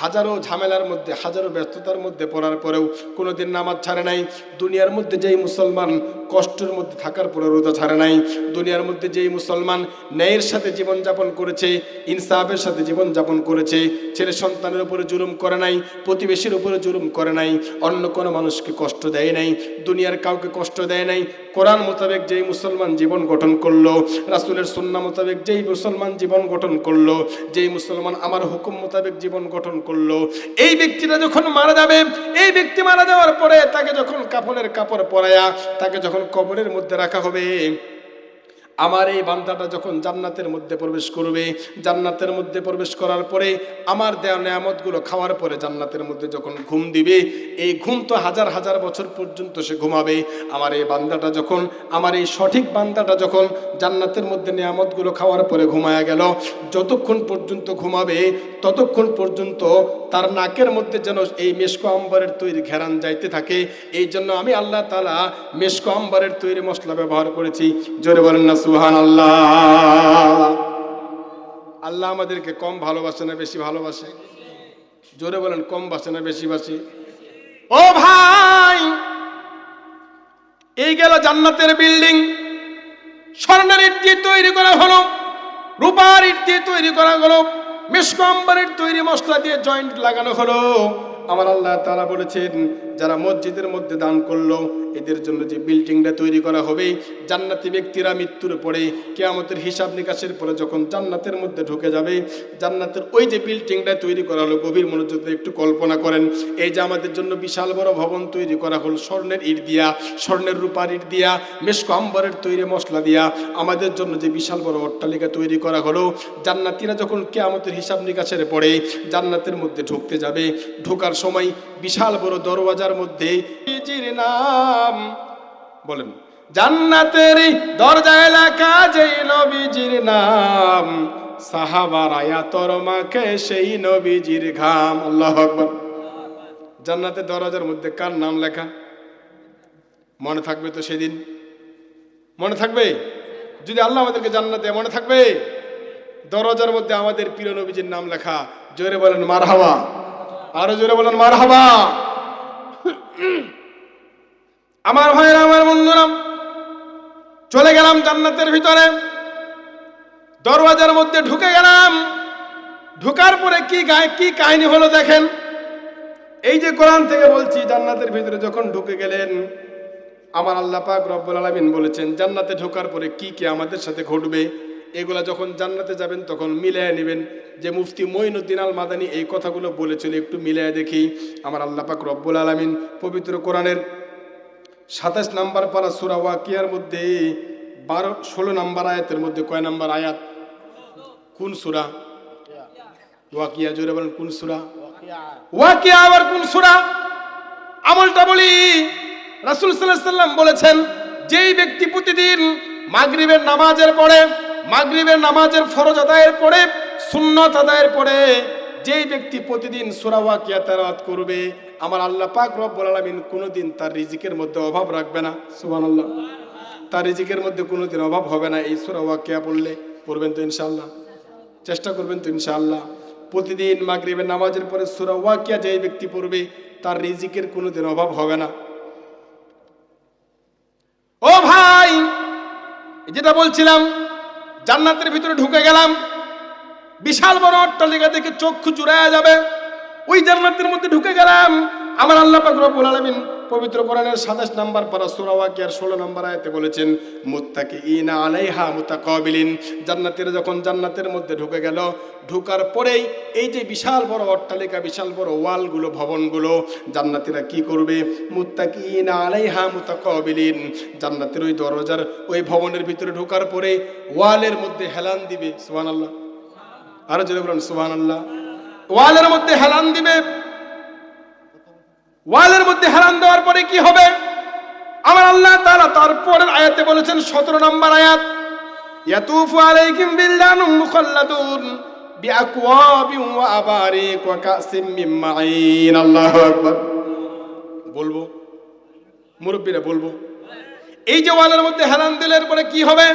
হাজারো ঝামেলার মধ্যে, হাজারো ব্যস্ততার মধ্যে পড়ার পরেও কোনোদিন নামাজ ছাড়ে নাই, দুনিয়ার মধ্যে যেই মুসলমান কষ্টের মধ্যে থাকার পরে রোজা ছাড়ে নাই, দুনিয়ার মধ্যে যেই মুসলমান ন্যায়ের সাথে জীবনযাপন করেছে, ইনসাফের সাথে জীবনযাপন করেছে, ছেলে সন্তানের উপরে জুলুম করে নাই, প্রতিবেশীর উপরে জুলুম করে নাই, অন্য কোনো মানুষকে কষ্ট দেয় নাই, দুনিয়ার কাউকে কষ্ট দেয় নাই। কোরআন মোতাবেক যেই মুসলমান জীবন গঠন করলো, রাসূলের সুন্নাহ মোতাবেক যেই মুসলমান জীবন গঠন করলো, যেই মুসলমান আমার হুকুম মোতাবেক জীবন গঠন করলো, এই ব্যক্তিটা যখন মারা যাবে, এই ব্যক্তি মারা যাওয়ার পরে তাকে যখন কাফনের কাপড় পরায়া তাকে যখন কবরের মধ্যে রাখা হবে, আমার এই বান্দাটা যখন জান্নাতের মধ্যে প্রবেশ করবে, জান্নাতের মধ্যে প্রবেশ করার পরে আমার দেওয়া নেয়ামতগুলো খাওয়ার পরে জান্নাতের মধ্যে যখন ঘুম দিবে, এই ঘুম তো হাজার হাজার বছর পর্যন্ত সে ঘুমাবে। আমার এই বান্দাটা যখন, আমার এই সঠিক বান্দাটা যখন জান্নাতের মধ্যে নেয়ামতগুলো খাওয়ার পরে ঘুমায়া গেল, যতক্ষণ পর্যন্ত ঘুমাবে ততক্ষণ পর্যন্ত তার নাকের মধ্যে যেন এই মেশকো আম্বরের তৈরি ঘেরান যাইতে থাকে। এই জন্য আমি আল্লাহ তাআলা মেশকো আম্বরের তৈরি মশলা ব্যবহার করেছি। জোরে বলেন না সুবহানাল্লাহ। আল্লাহ আমাদেরকে কম ভালোবাসে না বেশি ভালোবাসে? জোরে বলেন, কম বাসে না বেশি বাসে? ও ভাই, এই গেল জান্নাতের বিল্ডিং, স্বর্ণের ইট দিয়ে তৈরি করা হলো, রূপার ইট দিয়ে তৈরি করা হলো, মেশকো আম্বরের তৈরি মশলা দিয়ে জয়েন্ট লাগানো হলো। আমার আল্লাহ তাআলা বলেছেন, যারা মসজিদের মধ্যে দান করলো এদের জন্য যে বিল্ডিংটা তৈরি করা হবে, জান্নাতি ব্যক্তিরা মৃত্যুর পরে কিয়ামতের হিসাব নিকাশের পরে যখন জান্নাতের মধ্যে ঢুকে যাবে, জান্নাতের ওই যে বিল্ডিংটা তৈরি করা হলো, গভীর মনোযোগ দিয়ে একটু কল্পনা করেন, এই যে আমাদের জন্য বিশাল বড় ভবন তৈরি করা হলো স্বর্ণের ইট দিয়া, স্বর্ণের রূপার ইট দিয়া, মেশকো আম্বরের তৈরি মশলা দিয়া, আমাদের জন্য যে বিশাল বড় অট্টালিকা তৈরি করা হলো, জান্নাতীরা যখন কিয়ামতের হিসাব নিকাশের পরে জান্নাতের মধ্যে ঢুকতে যাবে, ঢোকার সময় বিশাল বড় দরওয়াজার মধ্যে নবীজির নাম, বলেন, জান্নাতের দরজায় লেখা যেই নবীজির নাম, সাহাবার আয়াতর মাখে সেই নবীজির ঘাম। আল্লাহু আকবার। জান্নাতের দরজার মধ্যে কার নাম লেখা? মনে থাকবে তো সেদিন? মনে থাকবে? যদি আল্লাহ আমাদেরকে জান্নাতে, মনে থাকবে? দরজার মধ্যে আমাদের প্রিয় নবীজির নাম লেখা। জোরে বলেন মারহাবা, আরো জোরে বলেন মারহাবা। আমার ভাইরা, আমার বন্ধুরা, চলে গেলাম জান্নাতের ভিতরে, দরওয়াজার মধ্যে ঢুকে গেলাম। ঢোকার পরে কি কাহিনী হলো দেখেন। এই যে কোরআন থেকে বলছি, জান্নাতের ভিতরে যখন ঢুকে গেলেন, আমার আল্লাহ পাক রব্বুল আলামিন বলেছেন জান্নাতে ঢোকার পরে কি কি আমাদের সাথে ঘটবে, এগুলা যখন জান্নাতে যাবেন তখন মিলাইয়া নেবেন। যে মুফতি মঈনুদ্দিন আল মাদানী এই কথাগুলো বলেছিল, একটু মিলাইয়া দেখি। আমার আল্লাহ পাক রব্বুল আলামিন পবিত্র কোরআনের 27 নম্বর পারা সূরা ওয়াকিয়ার মধ্যে 16 নম্বর আয়াতের মধ্যে, কয় নম্বর আয়াত? কোন সূরা? ওয়াকিয়া। জোরে বলেন, কোন সূরা? ওয়াকিয়া। আবার কোন সূরা? আমলটা বলি। রাসূল সাল্লাল্লাহু আলাইহি সাল্লাম বলেছেন, যেই ব্যক্তি প্রতিদিন মাগরিবের নামাজের পরে, মাগরিবের নামাজের ফরজ আদায়ের পরে, সুন্নাত আদায়ের পরে, যেই ব্যক্তি প্রতিদিন সূরা ওয়াকিয়া তেলাওয়াত করবে, আমার আল্লাহ পাক রব্বুল আলামিন কোনোদিন তার রিজিকের মধ্যে অভাব রাখবে না। সুবহানাল্লাহ। তার রিজিকের মধ্যে কোনোদিন অভাব হবে না এই সূরা ওয়াকিয়া পড়লে। পড়বেন তো ইনশাআল্লাহ? চেষ্টা করবেন তো ইনশাআল্লাহ? প্রতিদিন মাগরিবের নামাজের পরে সূরা ওয়াকিয়া যেই ব্যক্তি পড়বে, তার রিজিকের কোনোদিন অভাব হবে না। ও ভাই, যেটা বলছিলাম, জান্নাতের ভিতরে ঢুকে গেলাম, বিশাল বড় অট্টালিকা দেখে চক্ষু জুড়ায়া যাবে। ওই জান্নাতের মধ্যে ঢুকে গেলাম। আমার আল্লাহ পাক রব্বুল আলামিন পবিত্র কোরআনের 27 নম্বর পারা সূরা ওয়াকিয়ার 16 নম্বর আয়াতে বলেছেন, মুত্তাকিইনা আলাইহা মুতাকাবিলিন। জান্নাতীরা যখন জান্নাতের মধ্যে ঢুকে গেল, ঢোকার পরেই এই যে বিশাল বড় অট্টালিকা, বিশাল বড় ওয়ালগুলো, ভবনগুলো, জান্নাতীরা কি করবে? মুত্তাকিইনা আলাইহা মুতাকাবিলিন। জান্নাতের ওই দরজার, ওই ভবনের ভিতরে ঢোকার পরে ওয়ালের মধ্যে হেলান দিবে। সুবহানাল্লাহ। আরো জোরে বলুন সুবহানাল্লাহ। ওয়ালের মধ্যে হেলান দিবে। ওয়ালের মধ্যে হেলান দেওয়ার পরে কি হবে? আমার আল্লাহ তাআলা তারপরের আয়াতে বলেছেন, 17 নম্বর আয়াত, ইয়াতুফু আলাইহিম বিলদানুম মুখাল্লাদুন বিআকওয়াবিন ওয়া আবারিক ওয়া কাসিম মিন মাঈন। আল্লাহু আকবার। বলবো মুরব্বিরা, বলবো। এই যে ওয়ালের মধ্যে হেলান দিলের পরে কি হবে?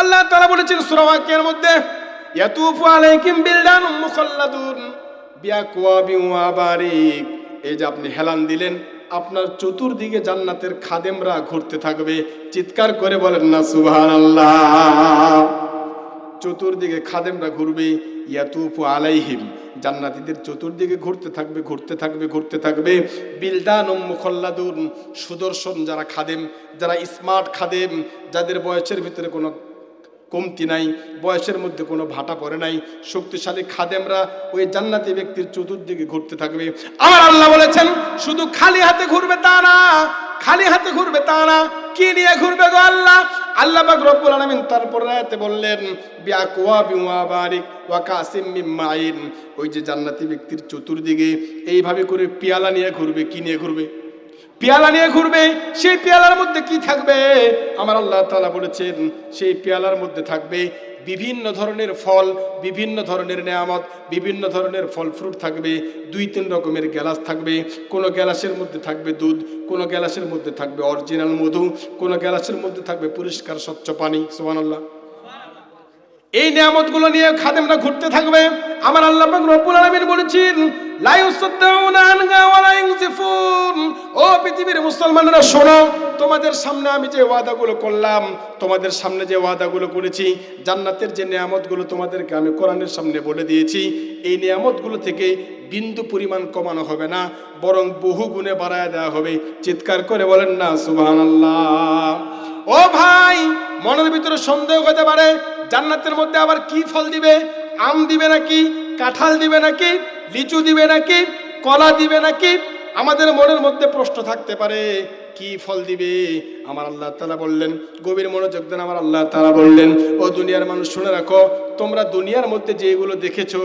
আল্লাহ তাআলা বলেছেন সূরা ওয়াকিয়ার মধ্যে, ইয়াতুফু আলাইহিম বিলদানুম মুখাল্লাদুন বিআকওয়াবিন ওয়া আবারিক। এই যে আপনি হেলান দিলেন, আপনার চতুর্দিকে জান্নাতের খাদেমরা ঘুরতে থাকবে। চিৎকার করে বলেন না সুবহানাল্লাহ। চতুর্দিকে খাদেমরা ঘুরবে, ইয়াতুফু আলাইহিম, জান্নাতীদের চতুর্দিকে ঘুরতে থাকবে ঘুরতে থাকবে ঘুরতে থাকবে, বিলদানুম মুখাল্লাদুন, সুদর্শন যারা খাদেম, যারা স্মার্ট খাদেম, যাদের বয়সের ভিতরে কোনো কমতি নাই, বয়সের মধ্যে কোনো ভাটা পড়ে নাই, শক্তিশালী খাদেমরা ওই জান্নাতি ব্যক্তির চতুর্দিকে ঘুরতে থাকবে। আমার আল্লাহ বলেছেন শুধু খালি হাতে ঘুরবে তা না, খালি হাতে ঘুরবে তা না, কি নিয়ে ঘুরবে গো আল্লাহ? আল্লাহ পাক রব্বুল আলামিন তারপর আয়াতে বললেন বিআকওয়াবি ওয়া বারিক ওয়া কাসিম মিন মাইন, ওই যে জান্নাতি ব্যক্তির চতুর্দিকে এইভাবে করে পেয়ালা নিয়ে ঘুরবে। কি নিয়ে ঘুরবে? পেয়ালা নিয়ে ঘুরবে। সেই পেয়ালার মধ্যে কি থাকবে? আমার আল্লাহ তাআলা বলেছেন সেই পেয়ালার মধ্যে থাকবে বিভিন্ন ধরনের ফল, বিভিন্ন ধরনের নেয়ামত, বিভিন্ন ধরনের ফল ফ্রুট থাকবে, 2-3 রকমের গ্লাস থাকবে। কোনো গ্লাসের মধ্যে থাকবে দুধ, কোনো গ্লাসের মধ্যে থাকবে অরিজিনাল মধু, কোনো গ্লাসের মধ্যে থাকবে পরিষ্কার স্বচ্ছ পানি। সুবহানাল্লাহ। এই নিয়ামতগুলো নিয়ে খাদেমরা ঘুরতে থাকবে। আমার আল্লাহ পাক রব্বুল আলামিন বলেছেন লা ইউসাদ্দাউনা আনহা ওয়া লা ইউনজিফুন। ও পৃথিবীর মুসলমানরা শোনো, তোমাদের সামনে আমি যে ওয়াদাগুলো করলাম, তোমাদের সামনে যে ওয়াদাগুলো করেছি, জান্নাতের যে নিয়ামতগুলো তোমাদেরকে আমি কোরআনের সামনে বলে দিয়েছি, এই নিয়ামতগুলো থেকে বিন্দু পরিমাণ কমানো হবে না, বরং বহু গুণে বাড়ায় দেওয়া হবে। চিৎকার করে বলেন না সুবহানাল্লাহ। ও ভাই, মনের ভিতরে সন্দেহ হতে পারে জান্নাতের মধ্যে আবার কি ফল দিবে? আম দিবে নাকি, কাঁঠাল দিবে নাকি, লিচু দিবে নাকি, কলা দিবে নাকি? আমাদের মনের মধ্যে প্রশ্ন থাকতে পারে কি ফল দিবে? আমার আল্লাহ তাআলা বললেন, গভীর মনোযোগ দেন, আমার আল্লাহ তাআলা বললেন ও দুনিয়ার মানুষ শুনে রাখো, তোমরা দুনিয়ার মধ্যে যেগুলো দেখেছো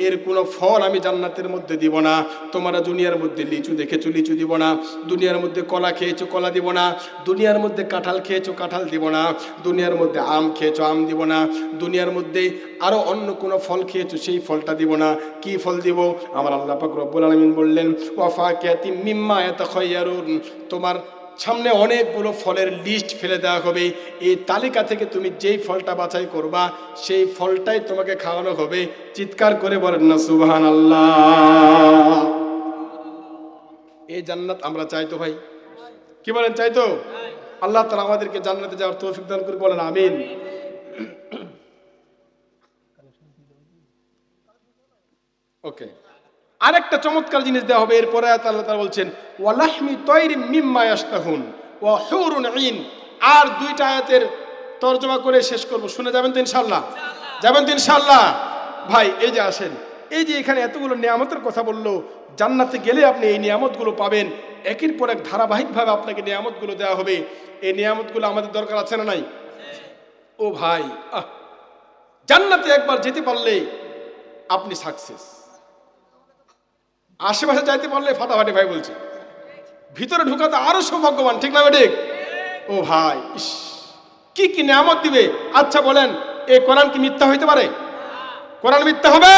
এর কোনো ফল আমি জান্নাতের মধ্যে দিব না। তোমরা দুনিয়ার মধ্যে লিচু দেখেছো, লিচু দিব না। দুনিয়ার মধ্যে কলা খেয়েছো, কলা দিব না। দুনিয়ার মধ্যে কাঁঠাল খেয়েছো, কাঁঠাল দিব না। দুনিয়ার মধ্যে আম খেয়েছো, আম দিব না। দুনিয়ার মধ্যে আরো অন্য কোনো ফল খেয়েছো, সেই ফলটা দিব না। কি ফল দিব? আমার আল্লাহ পাক রব্বুল আলামিন বললেন ওয়া ফাকিহাতিম মিম্মা ইয়াতাখায়্যারুন, তোমার সামনে অনেকগুলো ফলের লিস্ট ফেলে দেওয়া হবে। এই তালিকা থেকে তুমি যেই ফলটা বাছাই করবা সেই ফলটাই তোমাকে খাওয়ানো হবে। চিৎকার করে বলেন না সুবহানাল্লাহ। এই জান্নাত আমরা চাই তো ভাই? কি বলেন, চাই তো? আল্লাহ তাআলা আমাদেরকে জান্নাতে যাওয়ার তৌফিক দান করে বলেন আমিন। ওকে, আরেকটা চমৎকার জিনিস দেওয়া হবে এরপরে। আল্লাহ তাআলা বলছেন ওয়ালাহমি তয়রিম মিম্মা ইয়াশতাহুন ওয়া হুরুন ঈন। আর 2টা আয়াতের তরজমা করে শেষ করব, শুনে যাবেন তো ইনশাআল্লাহ? যাবেন তো ইনশাআল্লাহ? ভাই এই যে আসেন, এই যে এখানে এতগুলো নিয়ামতের কথা বললো, জান্নাতে গেলে আপনি এই নিয়ামতগুলো পাবেন। একের পর এক ধারাবাহিকভাবে আপনাকে নিয়ামতগুলো দেওয়া হবে। এই নিয়ামতগুলো আমাদের দরকার আছে না নাই? ও ভাই, জান্নাতে একবার যেতে পারলে আপনি সাকসেস। আশেপাশে যাইতে পারলে ফাটাফাটি ভাই বলছে, ভিতরে ঢুকাতে আরো সৌভাগ্যবান। ঠিক না ঠিক? ও ভাই, ইস কি কি নিয়ামত দিবে। আচ্ছা বলেন, এই কোরআন কি মিথ্যা হইতে পারে? কোরআন মিথ্যা হবে?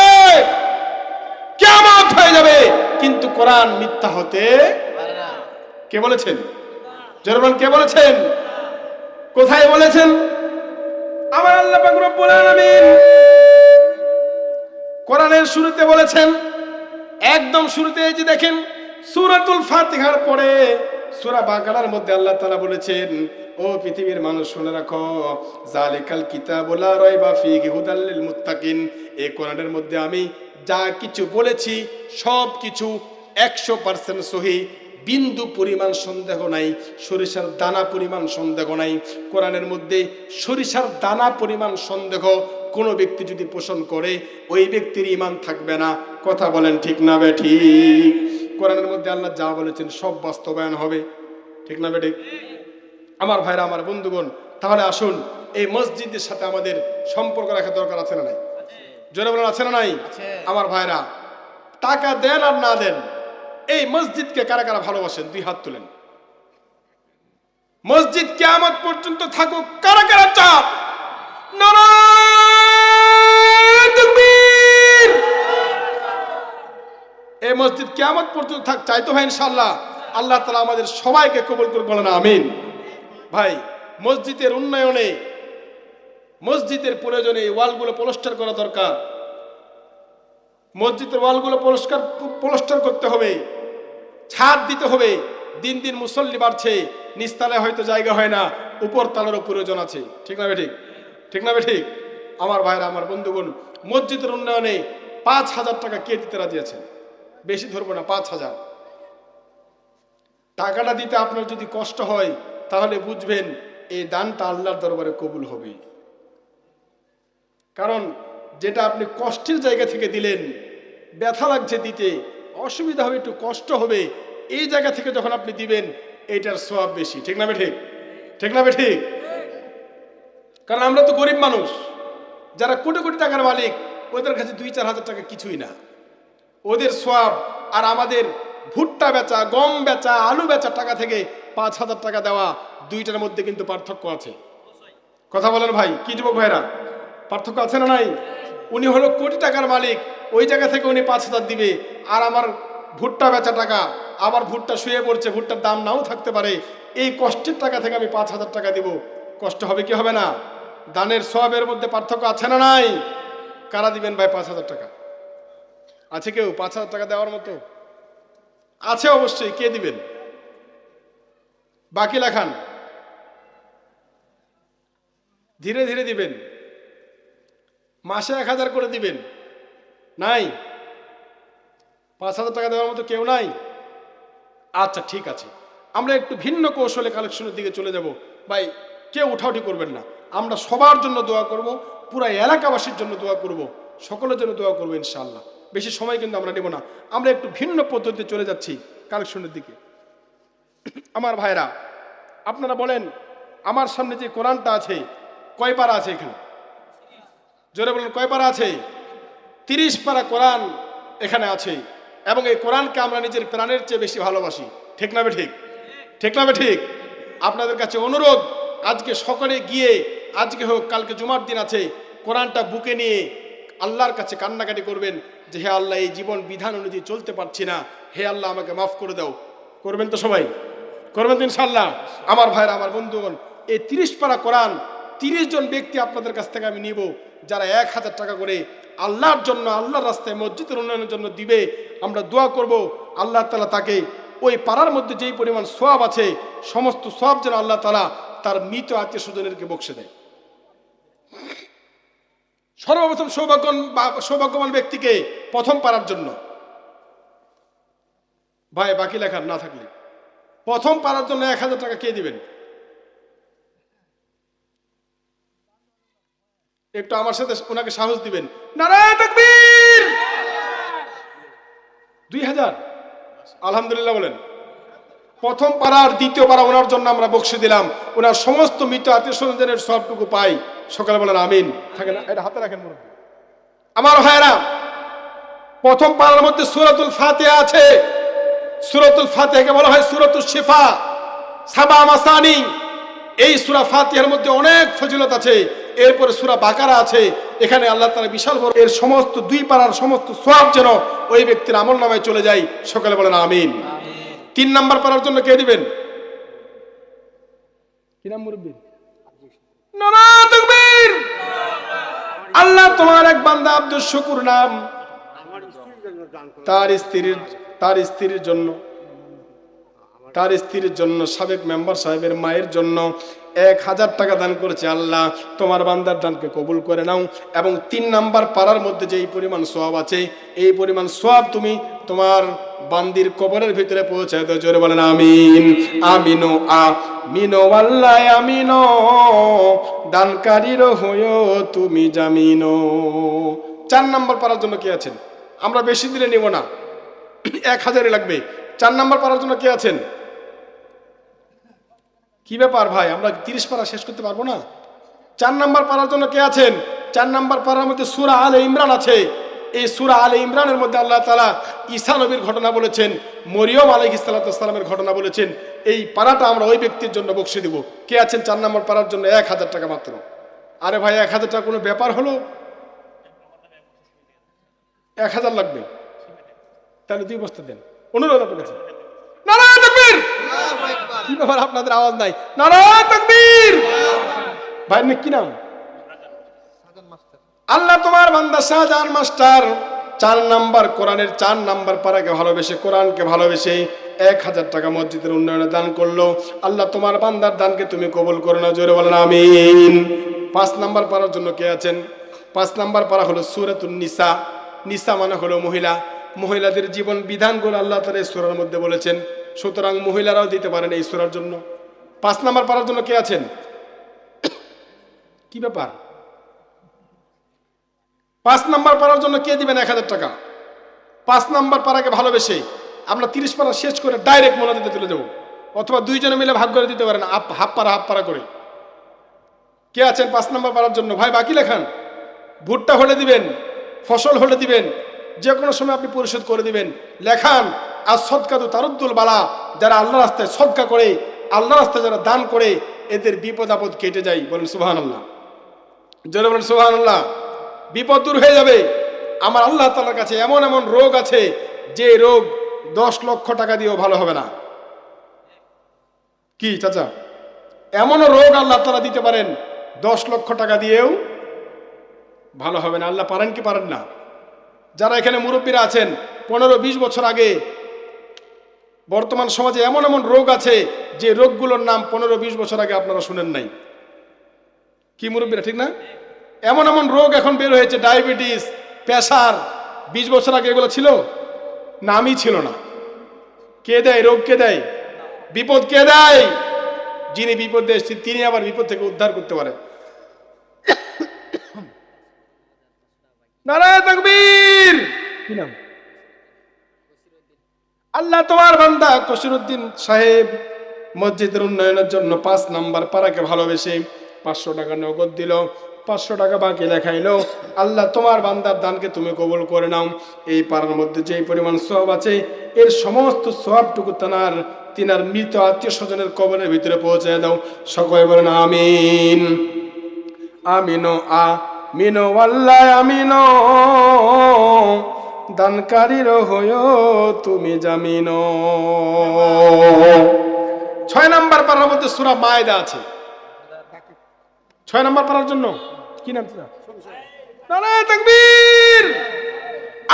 কিয়ামত হয়ে যাবে, কিন্তু কোরআন মিথ্যা হতে পারে না। কে বলেছেন? জোরে বলেন, কে বলেছেন? কোথায় বলেছেন? আমার আল্লাহ পাক রব্বুল আলামিন কোরআনের শুরুতে বলেছেন, একদম শুরুতে এই যে দেখেন সূরাতুল ফাতিহার পরে সূরা বাকারার মধ্যে আল্লাহ তাআলা বলেছেন ও পৃথিবীর মানুষ শুনে রাখো, জালিকাল কিতাবু লা রাইবা ফীহি হুদাল লিল মুত্তাকিন। এই কোরআনের মধ্যে আমি যা কিছু বলেছি সব কিছু 100% সহিহ, বিন্দু পরিমাণ সন্দেহ নাই, সরিষার দানা পরিমাণ সন্দেহ নাই। কোরআনের মধ্যে সরিষার দানা পরিমাণ সন্দেহ কোনো ব্যক্তি যদি পোষণ করে ওই ব্যক্তির ঈমান থাকবে না। কথা বলেন ঠিক না বেঠিক? কোরআনের মধ্যে আল্লাহ যা বলেছেন সব বাস্তবায়ন হবে। ঠিক না বেঠিক? আমার ভাইরা, আমার বন্ধুগণ, তাহলে আসুন এই মসজিদের সাথে আমাদের সম্পর্ক রাখা দরকার আছে না নাই? জোরে বলেন, আছে না নাই? আমার ভাইরা, টাকা দেন আর না দেন, এই মসজিদকে কারা কারা ভালোবাসেন? 2 হাত তুলেন। মসজিদ কিয়ামত পর্যন্ত থাকুক, কারা কারা চাপ? নারায়ে তাকবীর। এই মসজিদ কিয়ামত পর্যন্ত থাক, চাই তো ভাই ইনশাআল্লাহ? আল্লাহ তাআলা আমাদের সবাইকে কবুল করে বলেন আমিন। ভাই, মসজিদের উন্নয়নে, মসজিদের প্রয়োজনে এই ওয়ালগুলো প্লাস্টার করা দরকার। মসজিদের ওয়ালগুলো প্লাস্টার করতে হবে, ছাদ দিতে হবে। দিন দিন মুসল্লি বাড়ছে, নিচতলায় হয়তো জায়গা হয় না, উপর তলারও প্রয়োজন আছে। ঠিক না বেঠিক? ঠিক না বেঠিক? আমার ভাইরা, আমার বন্ধুগণ, মসজিদের উন্নয়নে 5,000 টাকা কে দিতে রাজি আছেন? বেশি ধরবো না, 5,000 টাকাটা দিতে আপনার যদি কষ্ট হয় তাহলে বুঝবেন এই দানটা আল্লাহর দরবারে কবুল হবে। কারণ যেটা আপনি কষ্টের জায়গা থেকে দিলেন, ব্যথা লাগছে দিতে, অসুবিধা হবে, একটু কষ্ট হবে, এই জায়গা থেকে যখন আপনি দিবেন এইটার সওয়াব বেশি। ঠিক না ঠিক? ঠিক না ঠিক? কারণ আমরা তো গরিব মানুষ, যারা কোটি কোটি টাকার মালিক ওদের কাছে 2-4 হাজার টাকা কিছুই না। ওদের সওয়াব আর আমাদের ভুট্টা বেচা, গম বেচা, আলু বেচা টাকা থেকে 5,000 টাকা দেওয়া, দুইটার মধ্যে কিন্তু পার্থক্য আছে। কথা বলেন ভাই, কি যুবক ভাইরা, পার্থক্য আছে না নাই? উনি হলো কোটি টাকার মালিক, ওই জায়গা থেকে উনি 5,000 দিবে, আর আমার ভুট্টা বেচা টাকা, আবার ভুট্টা শুয়ে পড়ছে, ভুট্টার দাম নাও থাকতে পারে, এই কষ্টের টাকা থেকে আমি 5,000 টাকা দিব, কষ্ট হবে কি হবে না? দানের সওয়াবের মধ্যে পার্থক্য আছে না নাই? কারা দিবেন ভাই 5,000 টাকা? আছে কেউ 5,000 টাকা দেওয়ার মতো? আছে অবশ্যই। কে দিবেন? বাকি লেখান, ধীরে ধীরে দিবেন, মাসে 1,000 করে দিবেন। নাই? 5,000 টাকা দেওয়ার মতো কেউ নাই? আচ্ছা ঠিক আছে, আমরা একটু ভিন্ন কৌশলে কালেকশনের দিকে চলে যাব। ভাই কেউ উঠাউঠি করবেন না, আমরা সবার জন্য দোয়া করব, পুরা এলাকাবাসীর জন্য দোয়া করব, সকলের জন্য দোয়া করবো ইনশাআল্লাহ। বেশি সময় কিন্তু আমরা নেব না, আমরা একটু ভিন্ন পদ্ধতিতে চলে যাচ্ছি কালেকশনের দিকে। আমার ভাইরা, আপনারা বলেন আমার সামনে যে কোরআনটা আছে কয় পারা আছে? এখানে জোরে বলেন, কয় পারা আছে? 30 পারা কোরআন এখানে আছে, এবং এই কোরআনকে আমরা নিজের প্রাণের চেয়ে বেশি ভালোবাসি। ঠিক না ঠিক? ঠিক না ঠিক? আপনাদের কাছে অনুরোধ, আজকে সকালে গিয়ে, আজকে হোক কালকে জুমার দিন আছে, কোরআনটা বুকে নিয়ে আল্লাহর কাছে কান্নাকাটি করবেন যে হে আল্লাহ, এই জীবন বিধান অনুযায়ী চলতে পারছি না, হে আল্লাহ আমাকে মাফ করে দাও। করবেন তো সবাই? করবেন তো ইনশাআল্লাহ? আমার ভাইরা, আমার বন্ধুগণ, এই 30 পারা কোরআন 30 জন ব্যক্তি আপনাদের কাছ থেকে আমি নিব, যারা 1,000 টাকা করে আল্লাহর জন্য, আল্লাহর রাস্তায় মসজিদের উন্নয়নের জন্য দিবে। আমরা দোয়া করব আল্লাহ তাআলা তাকে ওই পাড়ার মধ্যে যেই পরিমাণ সওয়াব আছে, সমস্ত সওয়াব যেন আল্লাহ তাআলা তার মৃত আত্মীয় স্বজনেরকে বকশে দেয়। সর্বপ্রথম সৌভাগ্যবান ব্যক্তিকে প্রথম পারার জন্য, ভাই বাকি লেখার না থাকলে, প্রথম পারার জন্য 1,000 টাকা কে দিবেন? একটু আমার সাথে ওনাকে সাহস দিবেন। নারায়ে তাকবীর! 2,000 আলহামদুলিল্লাহ বলেন। প্রথম পারার দ্বিতীয় পারা ওনার জন্য আমরা বকশে দিলাম, ওনার সমস্ত মৃত আত্মীয় স্বজনের সবটুকু পাই। সকালে বলেন আমিন। থাকে না? এটা হাতে রাখেন মুরব্বি। আমার ভাইরা, প্রথম পারার মধ্যে সূরাতুল ফাতিহা আছে। সূরাতুল ফাতিহাকে বলা হয় সূরাতুশ শিফা, সাবা মাসানি। এই সূরা ফাতিহার মধ্যে অনেক ফজিলত আছে। এরপরে সূরা বাকারা আছে, এখানে আল্লাহ তাআলা বিশাল বড় এর সমস্ত 2 পারার সমস্ত সওয়াব যেন ওই ব্যক্তির আমলনামায় চলে যায়। সকালে বলেন আমিন। 3 নাম্বার পারার জন্য কে দিবেন? কি নাম মুরব্বি? নারায়ে তাকবীর! আল্লাহ তোমার এক বান্দা আব্দুল শুকুর নাম, তার স্ত্রীর জন্য সাবেক মেম্বার সাহেবের মায়ের জন্য 1,000 টাকা দান করেছে। আল্লাহ তোমার বান্দার দানকে কবুল করে নাও, এবং 3 নাম্বার পারার মধ্যে যে এই পরিমাণ সওয়াব আছে, এই পরিমাণ সওয়াব তুমি তোমার বান্দির কবরের ভিতরে পৌঁছায় দাও। জোরে বলেন আমিন। আমিনো আমিনো আল্লাহ আমিনো, দানকারীর হয়ো তুমি জামিনো। 4 নাম্বার পারার জন্য কে আছেন? আমরা বেশি দিলে নিব না, 1,000 লাগবে। 4 নাম্বার পারার জন্য কে আছেন? কি ব্যাপার ভাই, আমরা 30 পারা শেষ করতে পারবো না? 4 নাম্বার পারার জন্য কে আছেন? 4 নাম্বার পারার মধ্যে সূরা আলে ইমরান আছে। এই সূরা আলে ইমরানের মধ্যে আল্লাহ তাআলা ঈসা নবীর ঘটনা বলেছেন, মরিয়ম আলাইহিস সালামের ঘটনা বলেছেন। এই পারাটা আমরা ওই ব্যক্তির জন্য বকশে দিব। কে আছেন 4 নাম্বার পারার জন্য? 1,000 টাকা মাত্র। আরে ভাই 1,000 টাকা কোনো ব্যাপার হলো? 1,000 লাগবে, তাহলে 2 বস্তা দেন। অনুরোধ আপনার কাছে। নারায়ে তাকবীর! কি ব্যাপার, আপনাদের আওয়াজ নাই? নারায়ে তাকবীর! ভাই কি নাম? আল্লাহ তোমার বান্দা শাহজাহান মাস্টার 4 নাম্বার কোরআনের 4 নাম্বার পারাকে ভালোবেসে, কোরআনকে ভালোবেসে 1,000 টাকা মসজিদের উন্নয়নে দান করলো। আল্লাহ তোমার বান্দার দানকে তুমি কবুল করো না। জোরে বলেন আমিন। 5 নাম্বার পারার জন্য কে আছেন? 5 নাম্বার পারা হলো সূরাতুন নিসা। নিসা মানে হলো মহিলা, মহিলাদের জীবন বিধানগুলো আল্লাহ তাআলা এই সূরার মধ্যে বলেছেন, সুতরাং মহিলারাও দিতে পারেন এই সূরার জন্য। 5 নাম্বার পারার জন্য কে আছেন? কি ব্যাপার? 5 নাম্বার পারার জন্য কে দিবেন 1000 টাকা? 5 নাম্বার পারাকে ভালোবেসে আমরা 30 পারা শেষ করে ডাইরেক্ট মোনাজাতে চলে যাব, অথবা দুইজনে মিলে ভাগ করে দিতে পারেন, হাফ পারা করে। কে আছেন 5 নাম্বার পারার জন্য? ভাই বাকি লেখান। ভুট্টা হলে দিবেন, ফসল হলে দিবেন, যে কোনো সময় আপনি পরিশোধ করে দিবেন। লেখান। আর সদকা তো তারুদ্দুল বালা, যারা আল্লাহ রাস্তায় সদকা করে, আল্লাহ রাস্তায় যারা দান করে, এদের বিপদ আপদ কেটে যায়। বলেন সুবহানাল্লাহ, জোরে বলেন সুবহানাল্লাহ। বিপদ দূর হয়ে যাবে। আমার আল্লাহ তাআলার কাছে এমন এমন রোগ আছে, যে রোগ 10 লক্ষ টাকা দিয়েও ভালো হবে না। কি চাচা? এমনও রোগ আল্লাহ তাআলা দিতে পারেন 10 লক্ষ টাকা দিয়েও ভালো হবে না। আল্লাহ পারেন কি পারেন না? যারা এখানে মুরব্বীরা আছেন, 15-20 বছর আগে, বর্তমান সমাজে এমন এমন রোগ আছে যে রোগগুলোর নাম 15-20 বছর আগে আপনারা শুনেন নাই। কি মুরব্বীরা, ঠিক না? এমন এমন রোগ এখন বের হয়েছে, ডায়াবেটিস, প্রেসার। 20 বছর আগে এগুলো ছিল? নামই ছিল না। কে দেয় রোগ? কে দেয় বিপদ? কে দেয়? যিনি বিপদ দেয় তিনি আবার বিপদ থেকে উদ্ধার করতে পারে। নারায়ে তাকবীর। কি নাম? আল্লাহ তোমার বান্দা কসিরউদ্দিন সাহেব মসজিদের উন্নয়নের জন্য 5 নাম্বার পারাকে ভালোবেসে 500 টাকা নগদ দিল, 500 টাকা বাকি লেখাইলো। আল্লাহ তোমার বান্দার দানকে তুমি কবুল করে নাও। এই পারার মধ্যে যেই পরিমাণ সওয়াব আছে, এর সমস্ত সওয়াবটুকু তিনার মৃত আত্মীয় স্বজনের কবরের ভিতরে পৌঁছে দাও। সকলে বলেন আমিন। আমিনো আমিনো আল্লাহ আমিনো, দানকারীর হয়ো তুমি জামিনো। 6 নাম্বার পারার মধ্যে সূরা মায়েদা আছে। 6 নাম্বার পারার জন্য কি নাম? নারায়ে তাকবীর।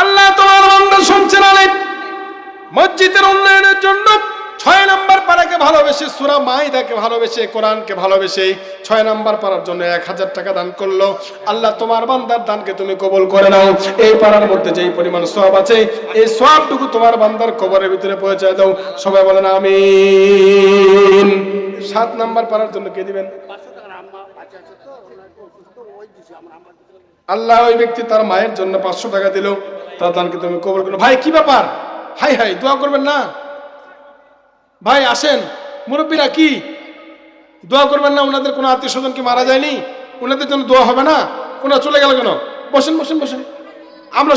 আল্লাহ তোমার বান্দা শুনছেন না? মসজিদের উন্নয়নের জন্য 6 নাম্বার পারাকে ভালোবেসে, সূরা মাইদাকে ভালোবেসে, কোরআনকে ভালোবেসে 6 নাম্বার পারার জন্য 1000 টাকা দান করলো। আল্লাহ তোমার বান্দার দানকে তুমি কবুল করে নাও। এই পারার মধ্যে যেই পরিমাণ সওয়াব আছে, এই সওয়াবটুকু তোমার বান্দার কবরের ভিতরে পৌঁছে দাও। সবাই বলেন আমিন। 7 নাম্বার পারার জন্য কে দিবেন? আল্লাহ ওই ব্যক্তি তার মায়ের জন্য 500 টাকা দিল, তার দানকে তুমি কবুল করো। ভাই কি ব্যাপার? হাই হাই, দোয়া করবেন না? ভাই আসেন, মুরব্বীরা কি দোয়া করবেন না? ওনাদের কোনো আত্মীয় স্বজন কি মারা যায়নি? ওনাদের জন্য দোয়া হবে না? ওনারা চলে গেল কেন? বসেন বসেন বসেন। আমরা